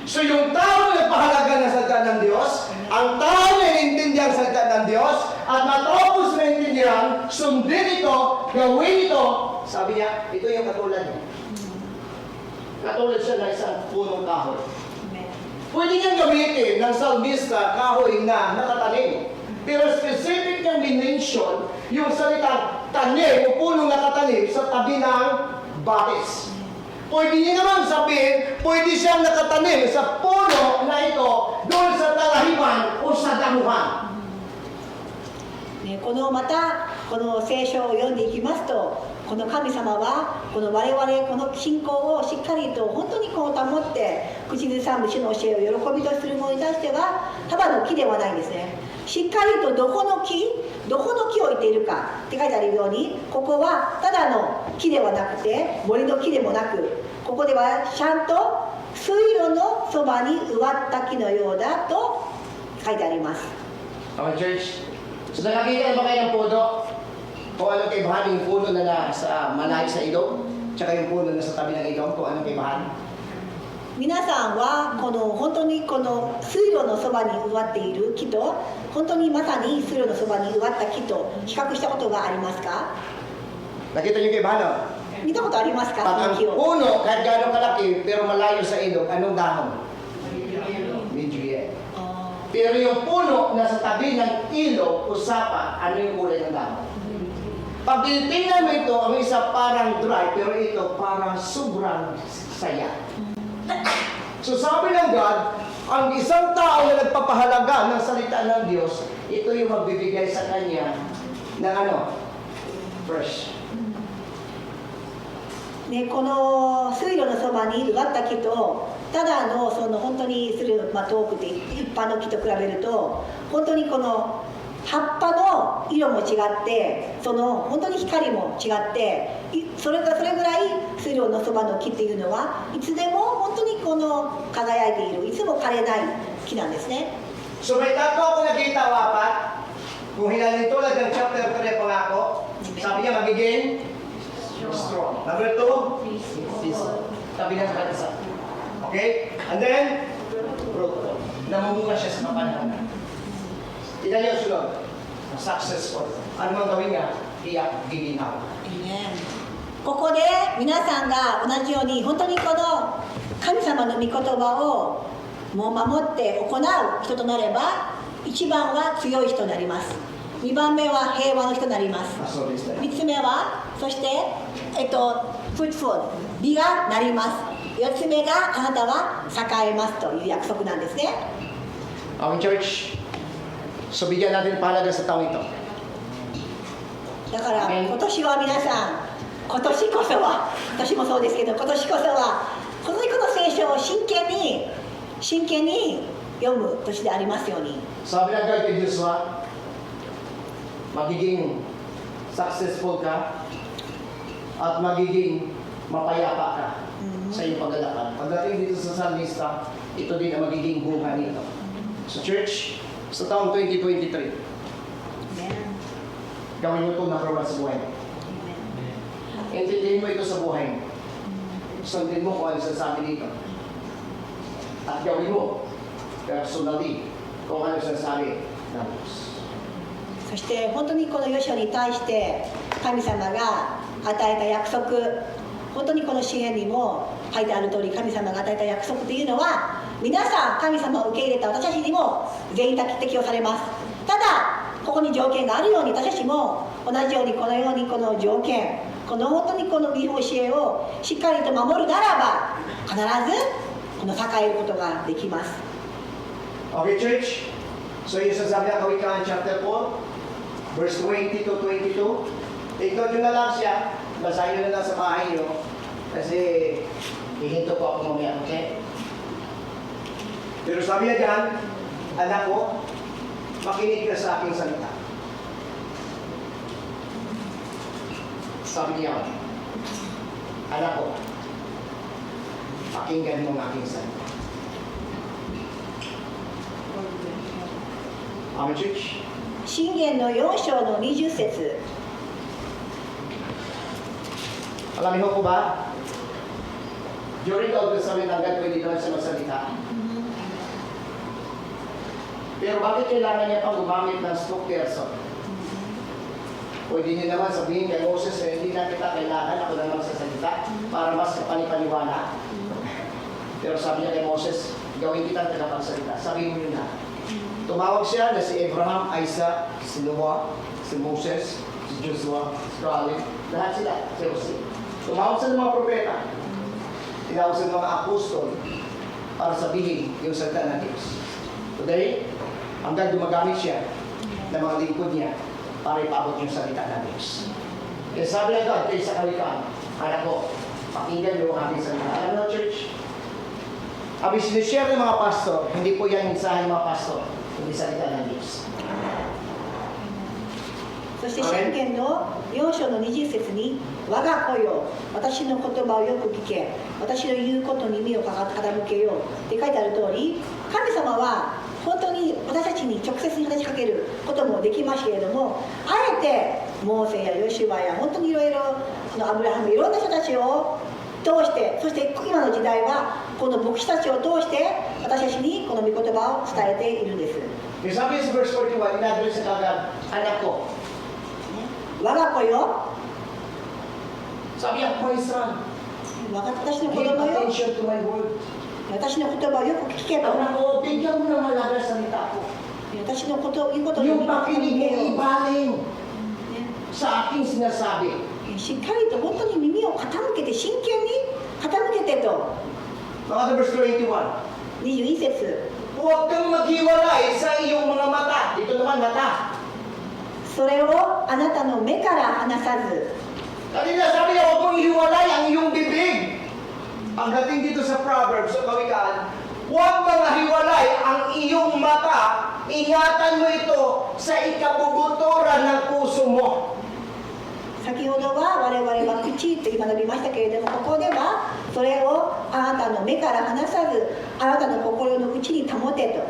So yung tao na pahalaga ng salita ng Diyos, ang tao na inintindihan ang salita ng Diyos, at matapos na inintindihan, sundin ito, gawin ito, sabi niya, ito yung katulad niya. Katulad siya ng isang punong kahoy. Pwede niyang gamitin ng salmista kahoy na nakatanim. Pero specific niyang minention yung salitang tanim o punong nakatanim sa tabi ng batis. Pwede niya naman sabihin, pwede siyang nakatanim sa puno na ito doon sa talahiban o sa damuhan. このまたこの聖書を読んでいきますと、この神様はこの我々この信仰をしっかりと本当にこう保って口ずさむ主の教えを喜びとする者に対してはただの木ではないんですね。しっかりとどこの木を言っているかって書いてあるように、ここはただの木ではなくて森の木でもなく、ここではちゃんと水路のそばに植わった木のようだと書いてあります。 Okay, church. So nakakita ba kayo ng puno? Kung anong kaibahan yung puno na nasa malayo sa ilog, tsaka yung puno na sa tabi ng ilog, kung anong kaibahan? 皆さんはこの本当にこの水路のそばに植わっている木と、本当にまさに水路のそばに植わった木と比較したことがありますか？ Nakita niyo yung kaibahan, no? 見たことありますか？ Pag その木 ang を。 puno, kahit gaano kalaki, pero malayo sa ilog, anong dahon? Medyo yan. Pero yung puno na sa tabi ng ilog o sapa, ano yung kulay ng dahon? Pag tinitingnan mo ito, ang isa parang dry, pero ito parang sobrang saya. So sabi ng God, ang isang tao na nagpapahalaga ng salita ng Diyos, ito yung magbibigay sa kanya ng fresh. ね、この水路のそばにいる割った木とただのその本当に水路の、遠くて一般の木と比べると本当にこの葉っぱの色も違ってその本当に光も違ってそれぐらい水路のそばの木っていうのはいつでも本当にこの輝いているいつも枯れない木なんですね。 So may tatlo ako nakita o apat. Kung hinalin tulad ng chapter 3 pangako, sabi niya magiging strong. Number 2, sabi niya sa isa. Okay? And then, fruitful. Namumunga siya sa kapanahonan. Tignan niyo sunod. Successful. Ano mang gawin niya, tiyak giginaw. ここで皆さんが同じように本当にこの神様の御言葉をもう守って行う人となれば1番は強い人になります。2番目は平和の人になります。Ah, so this time. 3つ目はそしてfruitful 美がなります。4つ目があなたは栄えますという約束なんですね。Ang church, so bigyan natin pahalaga sa taong ito. だから今年は皆さん今年こそは私もそうですけど今年こそはこの聖書を真剣に読む年でありますように。 Sabi ng God kay Joshua, magiging successful ka at magiging mapayapa ka sa iyong paglalakad. Pagdating dito sa salmista, ito din ang magiging bunga nito. So church, sa taong 2023, gawin mo ito number 1 sa buhay mo. Intindihin mo ito sa buhay mo. Sundin mo kung ano sasabi dito. At gawin mo personally kung ano sasabi ng Diyos. そして本当にこのヨシュアに対して神様が与えた約束、本当にこの詩篇にも書いてある通り神様が与えた約束というのは皆さん神様を受け入れた私たちにも全員適用されます。ただここに条件があるように私たちも同じようにこのようにこの条件、この本当にこの御教えをしっかりと守るならば必ずこの栄えることができます。 Okay, church? So yung sasabi ng Kawikaan chapter 4, verse 20 to 22, tignan nyo na lang siya, basahin nyo na lang sa bahay nyo, kasi hihinto po ako mamaya, okay? Pero sabi niya dyan, anak ko, makinig ka sa aking salita. Sabi niya, anak ko, pakinggan mo ang aking salita. Amen, church? 箴言の4章の20節。 Alam niyo po ba? During the Old Testament, hanggang pwede doon sa magsalita. Pero bakit kailangan niya pang gumamit ng spokesperson? Pwede niyo naman sabihin kay Moses na hindi na kita kailangan, ako na lang sasalita para mas kapanipaniwala. Pero sabi niya kay Moses, gawin kitang tagapagsalita. Sabihin mo yun na. Tumawag siya na si Abraham, Isaac, si Noah, si Moses, si Joshua, si Caleb, lahat sila, si Jose. Tumawag sa mga propeta, tinawag sa mga apostol para sabihin yung salita ng Diyos. Today, hanggang gumagamit siya ng mga lingkod niya para ipaabot yung salita ng Diyos. Kaya sabi ng God, kay sa Kawikaan, anak ko, pakinggan yung aking salita. Alam mo, church? Abi sinishare ng mga pastor, hindi po yan mensahe ng mga pastor, hindi salita ng Diyos. そして箴言の4章の20節に「我が子よ私の言葉をよく聞け私の言うことに耳を傾けよう」って書いてある通り神様は本当に私たちに直接に話しかけることもできますけれどもあえてモーセやヨシュアや本当にいろいろアブラハムいろんな人たちを通してそして今の時代はこの牧師たちを通して私たちにこの御言葉を伝えているんです。 Yung sabi sa verse 41, in-address sa kagad, anak ko. 我が子よ Sabi niya, my son, 私の子 give 供よ attention to my word. 私の言葉をよく聞けと Anak ko, bigyan mo ng malaga sa salita ko. 私のこと言うことを Yung pakinig mo ibaling ね sa aking sinasabi. しっかりと本当に耳を傾けて真剣に傾けてと Mga verse 21, 21節 huwag kang maghiwalay sa iyong mga mata. Dito naman mata. それをあなたの目から離さず Kanina sabi niya, huwag mong ihiwalay ang iyong bibig. Ang dating dito sa Proverbs, sa kawikaan, huwag mga hiwalay ang iyong mata. Ingatan mo ito sa ikabubuturan ng puso mo. 先ほどは我々は口と今述べましたけれども、ここではそれをあなたの目から離さず、あなたの心の内に保てと。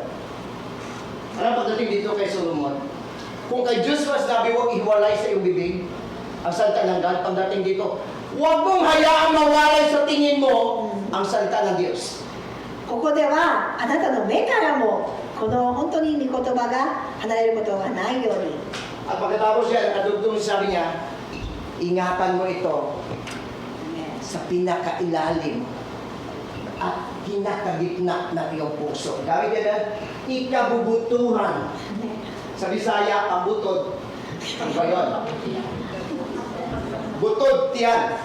Ano pagdating dito kay Solomon? Kung kay Diyos was sabi, huwag ihiwalay sa iyong bibig, ang salita ng God, pagdating dito, huwag mong hayaang mawalay sa tingin mo ang salita ng Diyos. ここではあなたの目からもこの本当に御言葉が離れることがないように。 At pagkatapos yan, nakadugtong sabi niya, ingatan mo ito sa pinakailalim at pinakagitna ng iyong puso. Gawin niya na, ikabubuturan. Sa Bisaya, ang butod. Ano ba yun? Butod tiyan.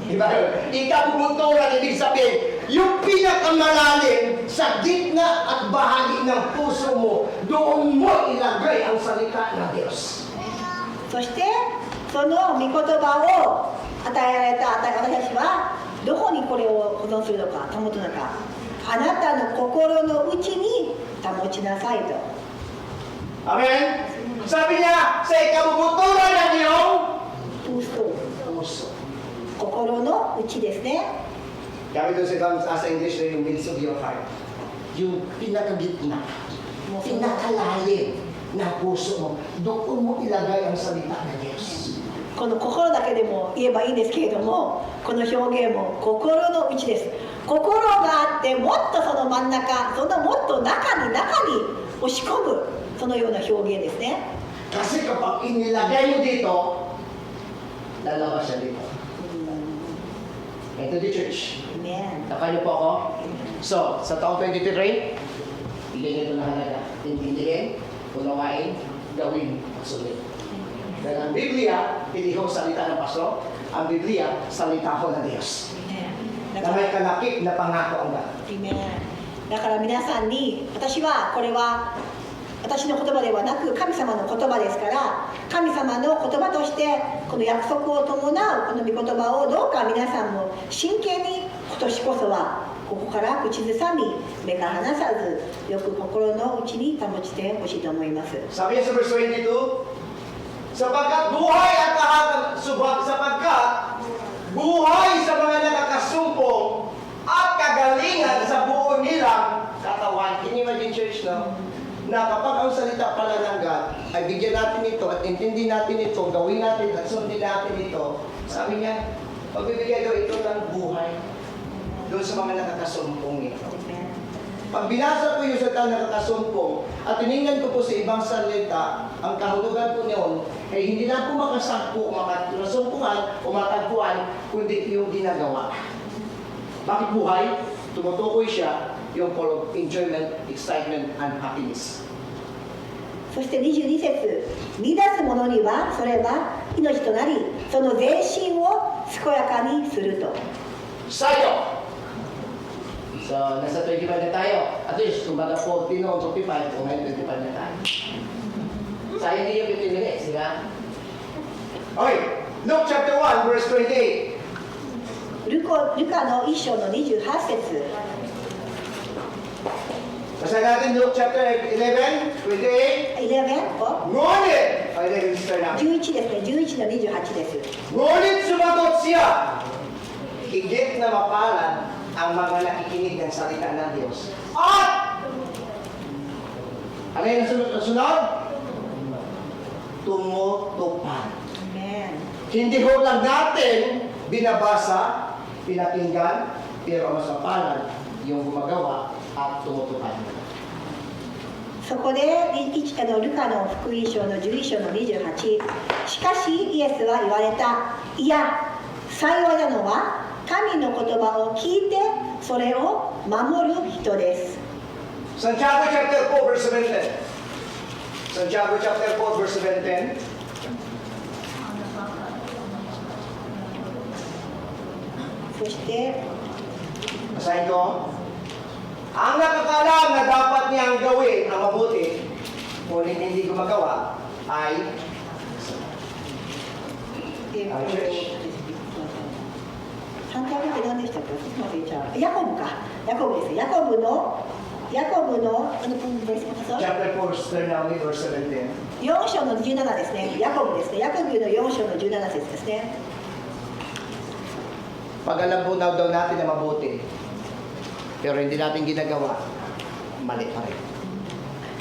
Diba? Ikabubuturan, ibig sabihin, yung pinakamalalim sa gitna at bahagi ng puso mo, doon mo ilagay ang salita ng Diyos. そしてその御言葉を与えられた私たちはどこにこれを保存するのか保つのか、あなたの心の内に保ちなさいと。 Amen? Sabi niya, sa ikabubuturan ng iyong プースト puso. 心の内ですね。 Gamit doon sa English na yung midst of your heart. Yung pinakagitna, pinakalalim ng puso mo, doon mo ilagay ang salita ng Diyos. この心だけでも言えばいいんですけれども、この表現も心の内です。心があってもっとその真ん中、そのもっと中に押し込む、そのような表現ですね。 Kasi kapag inilagay mo dito, lalabas siya dito. Ito di church. Amen. Nakano po ako? So, sa taong 2023, bigyan nito na halaga. Intindihin, unawain, gawin, magsulit. Dahil ang Biblia, hindi ho salita ng pasto. Ang Biblia, salita ho ng Diyos. だ Na から may kalakip na pangako ang God. Amen. だから皆さんに、私はこれは私の言葉ではなく神様の言葉ですから、神様の言葉としてこの約束を伴うこの御言葉をどうか皆さんも真剣に今年こそはここから口ずさみ、目から離さず、よく心の内に保ちてほしいと思います。 Sabi niya sa verse 22, sapagkat buhay sa mga nakakasumpong at kagalingan sa buo nilang katawan. Can you imagine, church, no? Na kapag ang salita pala ng God ay bigyan natin ito at intindi natin ito, gawin natin at sundin natin ito, sabi niya, pagbibigay daw ito ng buhay doon sa mga nakakasumpong ito. Pag binasa ko yung salita ng nakakasumpong at tinignan ko po sa ibang salita, ang kahulugan po niyon ay hindi na po makasagpo, makasumpungan o matagpuan, kundi yung ginagawa. Bakit buhay? Tumutukoy siya yung full of enjoyment, excitement, and happiness. そして22節、見出す者にはそれは命となり、その全身を健やかにすると。 Sayo! So, nasa 25 na tayo. At least, kumbaga 40 no, 45, o ngayon 25 na tayo. Sayang din yung 15 minutes, di ba? Okay, Luke chapter 1, verse 28. ルカの1章の28節。 Basahin natin Luke chapter 11, 28. 11po 11 Mr. Nam. 11ですね、11の28です。 Ngunit sumagot siya, higit na mapalad ang mga nakikinig ng salita ng Diyos. At, ano yung sunod? Tumutupad. Amen. Hindi ho lang natin binabasa, pinakinggan, pero mas mapalad yung gumagawa at tumutupad. そこでルカの福音書の11章の28、しかしイエスは言われた。いや、幸いなのは神の言葉を聞いてそれを守る人です。 Santiago chapter 4 verse 17. Santiago chapter 4 verse 17. そして Basahin ko. Ang nakakalam na dapat niyang gawin ang mabuti, ngunit hindi gumagawa, ay kasalanan. サンティアゴって何でしたっけ？すみません、じゃあヤコブか。ヤコブです。ヤコブのano pong verse mo sa? Chapter 4, turn now with verse 17. 4章の17ですね。ヤコブですね。ヤコブの4章の17節ですね。 Pag alam po daw natin na mabuti, pero hindi natin ginagawa, mali pa rin.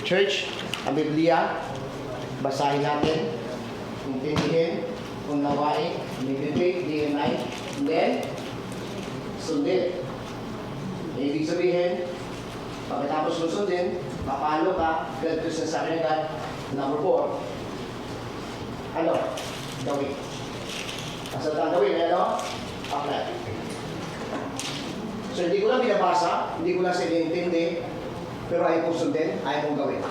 Church, ang Biblia, basahin natin, intindihin, unawain, meditate, day and night, and then, sundin. Ibig sabihin, pagkatapos mo sundin, papalo ka, ganito sa sabi ng God, number 4, ano? Gawin. Asal ang gawin, ano? Apply. So, hindi ko lang binabasa, hindi ko lang sinintindi, pero ayaw kong sundin, ayaw kong gawin.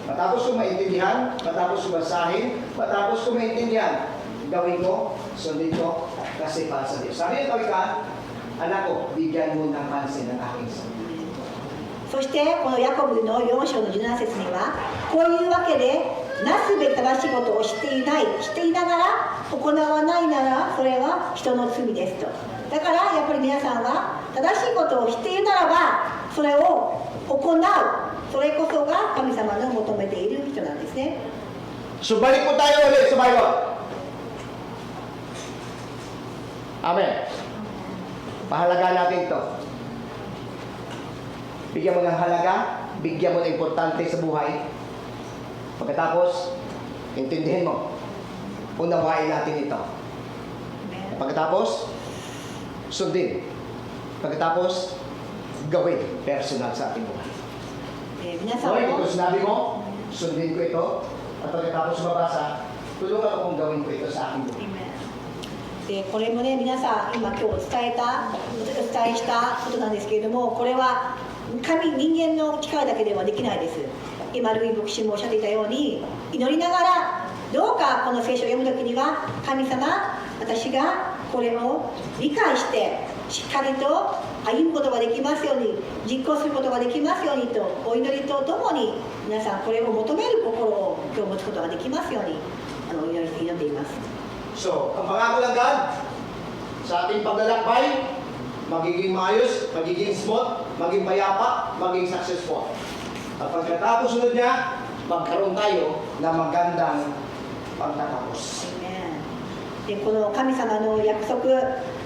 Matapos kong maintindihan, matapos kong basahin, matapos kong maintindihan, gawin ko, sundin ko, kasi para sa Diyos. Sabi ng kawikaan, anak ko, bigyan mo ng pansin ng aking sabi. そしてこのヤコブの4章の17節にはこういうわけでなすべき正しいことをしていながら行わないならそれは人の罪ですと。だからやっぱり皆さんは正しいことをしているならばそれを行う、それこそが神様の求めている人なんですね。 So, balik po tayo ulit sa Bible. Amen. Pahalagaan natin ito. Bigyan mo ng halaga, bigyan mo ng importante sa buhay. Pagkatapos, intindihin mo. Unawain natin ito. Pagkatapos, sundin. Pagkatapos, gawin personal sa ating buhay. 皆さん Okay, も ito sinabi mo, sundin ko ito. At pagkatapos mabasa, tulungan akong gawin ko ito sa aking buhay. でこれもね皆さん今今日お伝えしたことなんですけれども、これは人間の力だけではできないです。今ルイ牧師もおっしゃっていたように祈りながらどうかこの聖書を読む時には神様、私がこれを理解してしっかりと歩むことができますように、実行することができますようにとお祈りとともに皆さんこれを求める心を今日持つことができますように祈っています。 So, ang pangako ng God sa ating paglalakbay, magiging maayos, magiging smooth, maging payapa, maging successful. At pagkatapos sunod niya, magkaroon tayo ng magandang pagtatapos. でこの神様の約束、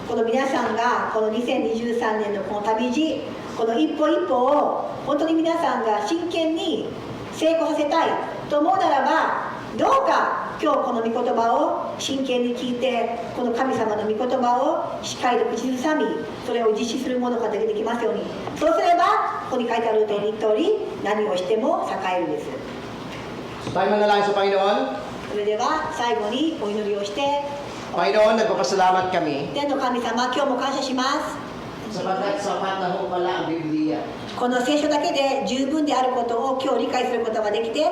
この皆さんがこの2023年のこの旅路、この一歩一歩を本当に皆さんが真剣に成功させたいと思うならば、どうか今日この御言葉を真剣に聞いて、この神様の御言葉をしっかりと口ずさみ、それを実施するものができますように。そうすればここに書いてある通り何をしても栄えるんです。 So, tayo manalangin sa Panginoon. それでは最後にお祈りをして、 Panginoon, nagpapasalamat kami 天の神様、今日も感謝します。 sapagkat sapat na ho pala ang Biblia. この聖書だけで十分であることを今日理解することができて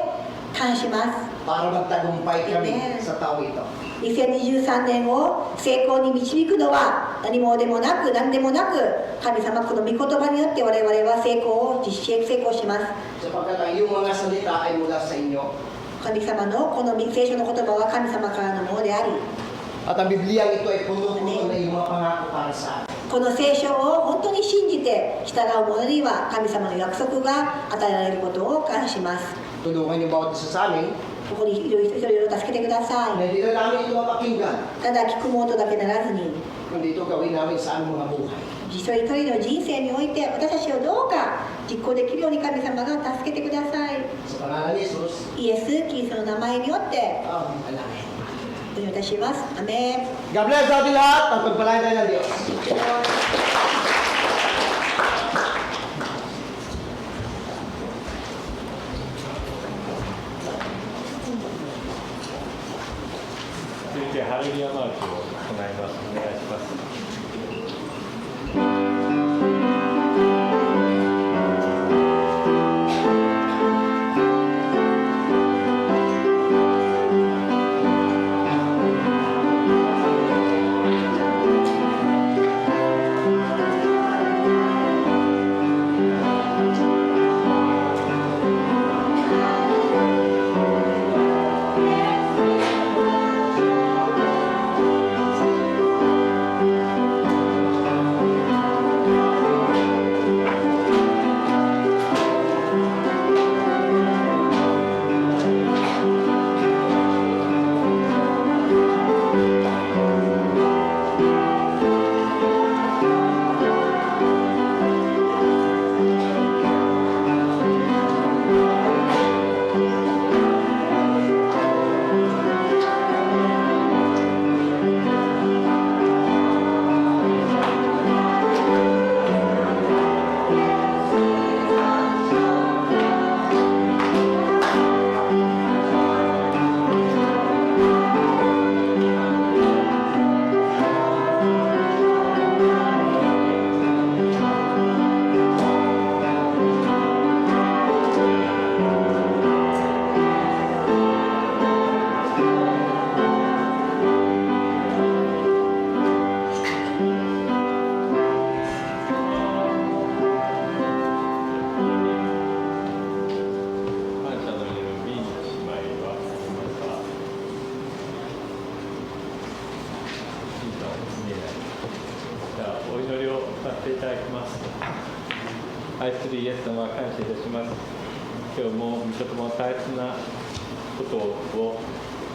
感謝します。 para magtagumpay kami Amen. sa tao ito. 2023年を成功に導くのは何もでもなく何でもなく神様この御言葉によって我々は成功します。 Sapagkat ang iyong mga salita ay mula sa inyo. 神様のこの聖書の言葉は神様からのものであり、 At ang Biblia ito ay puno-puno na iyong mga pangako para sa atin. この聖書を本当に信じて従う者には神様の約束が与えられることを感謝します。 Tulungan niyo bawat isa sa amin ここにいろいろ助けてくださ na い。 hindi na namin ito mapakinggan, ただ聞くものだけならずに、 kundi ito gawin namin sa aming mga buhay. 一人一人の人生において私たちをどうか実行できるように神様が助けてください。 Sa pangalan ni Jesus, イエス・キリストの名前によってお Amen. 祈りいたします。アメン。 God bless sa ating lahat at pagpalain tayo ng Diyos. Sige, Hallelujahマーチを行います。お願いします。「ただきます。愛するイエス様、感謝いたします。今日も御言葉の大切なことを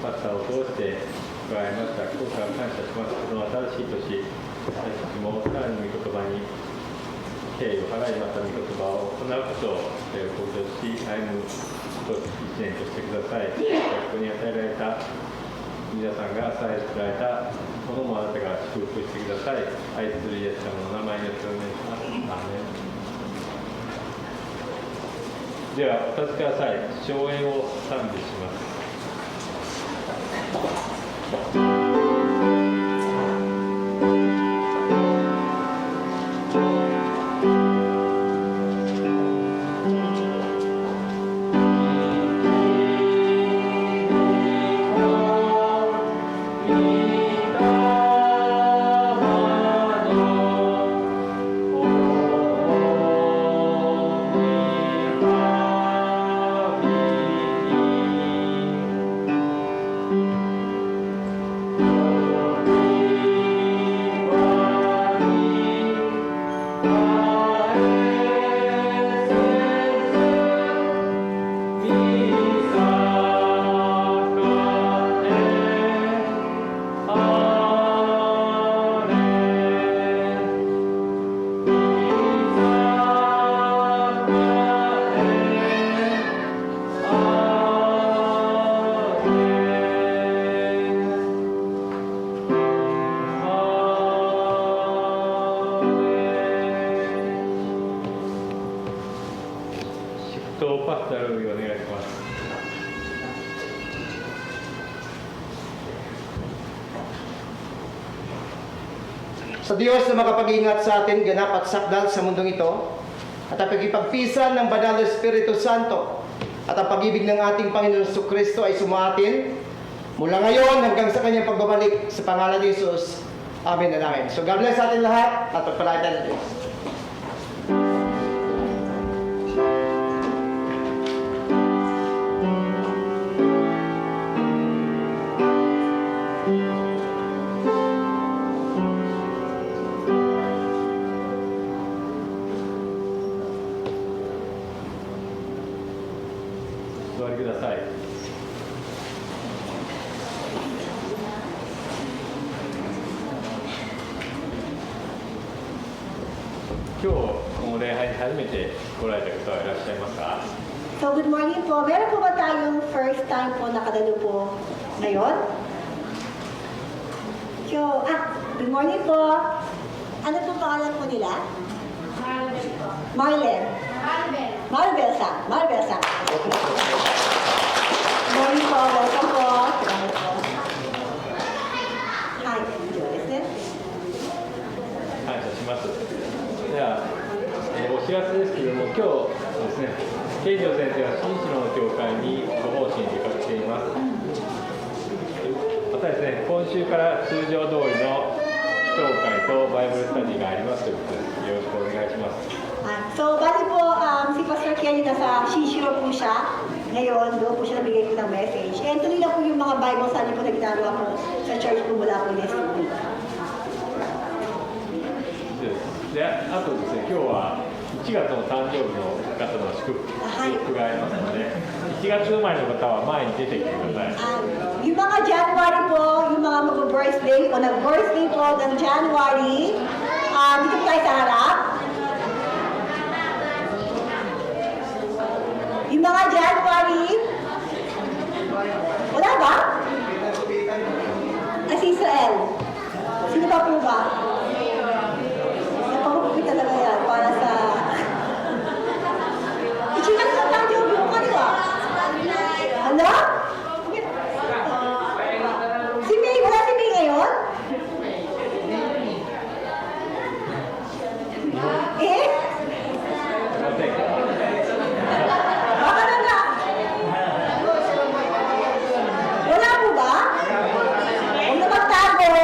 パスタを通して加えました。心から感謝します。この新しい年、私たちもさらに御言葉に敬意を払い、また御言葉を行うことを向上し、歩む一年としてください。ここに与えられた皆さんが与えられたものもあなたが祝福してください。愛するイエス様の名前によってお願いします。アーメン。では、お立ちください。唱詠を賛美します。パスタルお願いします。Sa Diyos na makapag-ingat sa atin, ganap at sakdal sa mundong ito, at ang pagkipagpisan ng Banal na Espiritu Santo, at ang pag-ibig ng ating Panginoon Jesucristo ay sumatin mula ngayon hanggang sa kanyang pagbabalik sa pangalan ni Jesus. Amen and amen. So God bless sa atin lahat at pagpalain tayo ng Diyos.今日この礼拝に初めて来られた方はいらっしゃいますか？ So good morning po. Meron po ba tayong first time po nakadalo po ngayon? So, good morning po. Ano po pangalan po nila? Maribel po. Marlen. Maribel sa. Maribel sa. Good morning po. Welcome po. Hi. Joseph. 感謝します。では、お知らせですけれども、今日ですね、慶城先生は新城の教会にご奉仕に出かけています。またですね、今週から通常通りの祈祷会とバイブルスタディがありますということで、よろしくお願いします。So, bali po, si Pastor Kelly nasa Shishiro po siya. Ngayon, doon po siya nabigay po ng message. And tuloy na po yung mga Bible study po na ginagawa po sa church po mula po next week. で、あとですね、今日は1月の誕生日の方の祝福がありますので、1月生まれの方は前に出てきてください。Yung mga January po, yung mga mag-birthday o nag-birthday po ng January, dito po tayo sa harap. Yung mga January, wala ba? Si Israel. Sino pa po ba? Napagpupit talaga yan para sa... Ichikan sa tangyo, yung kanila. Ano? Si May, wala si May ngayon? Eh? Baka na nga. Wala po ba? Huwag na magtago.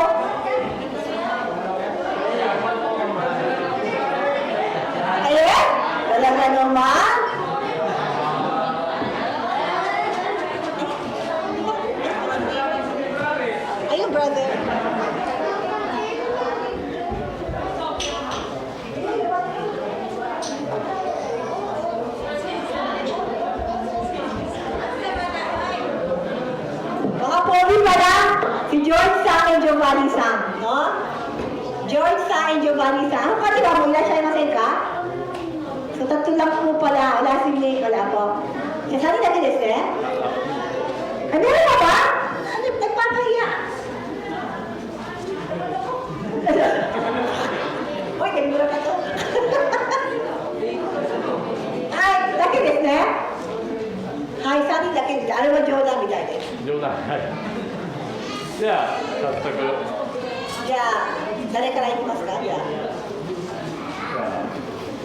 Georgeさん and Giovanni さんの George さん and Giovanni さん。他にはもういらっしゃいませんか？So, tatlo lang po pala. Wala si May, wala po. Sa sali datiですね。Ay, meron pa ba? Nagpapahiya. Uy, ganun ka to. Ay, daki ですね。はい、3人だけです。あれは冗談みたいです。冗談。はい。じゃあ、早速。じゃあ、誰からいきますか？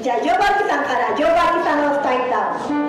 じゃあ、ジョバンニさんから、ジョバンニさんのスタイルダウン。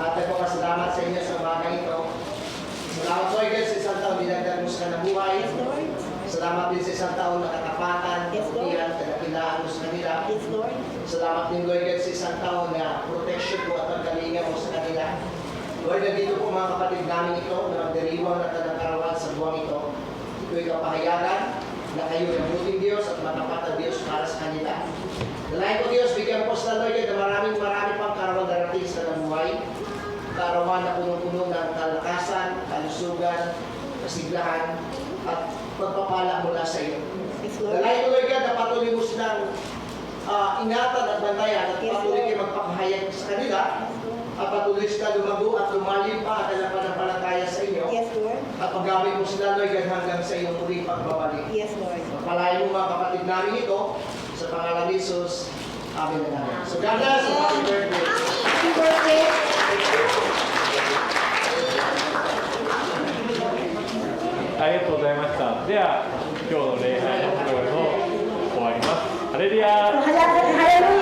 At nagpapasalamat sa inyo sa umaga ito. Salamat po again sa isang taon dinagdag mo sa kanang buhay. Salamat din sa isang taon na katapatan, kabutihan, kadakilaan mo sa kanila. Salamat din Lord God sa isang taon na protection po at pagkalinga mo sa kanila. Lord, nandito po mga kapatid namin ito na magdiriwang na tanang-karawan sa buwang ito. Ito'y kapahayagan na kayo ng buting Diyos at matapat na Diyos para sa kanila. Dalayan ko Diyos, bigyan po sa Lord God na maraming pang karawang darating sa kanang buhay. Kaarawan na punong-puno ng kalakasan, kalusugan, kasiglahan, at pagpapala mula sa iyo. Dalayan ko Lord God na patuloy mo silang ingatan at bantayan at patuloy kayo magpapahayag sa kanila at patuloy sila lumago at lumalim pa at ang pananampalataya sa inyo. Yes, Lord. At paggamit mo sila Lord God hanggang sa iyong muling pagbabalik. Yes, Lord. Palayan mo mga kapatid namin ito sa pangalan ni Jesus. Amen na namin. So God bless and happy birthday. Happy birthday. ありがとうございました。では、今日の礼拝のプログラムを終わります。ハレルヤー。ハレルヤ。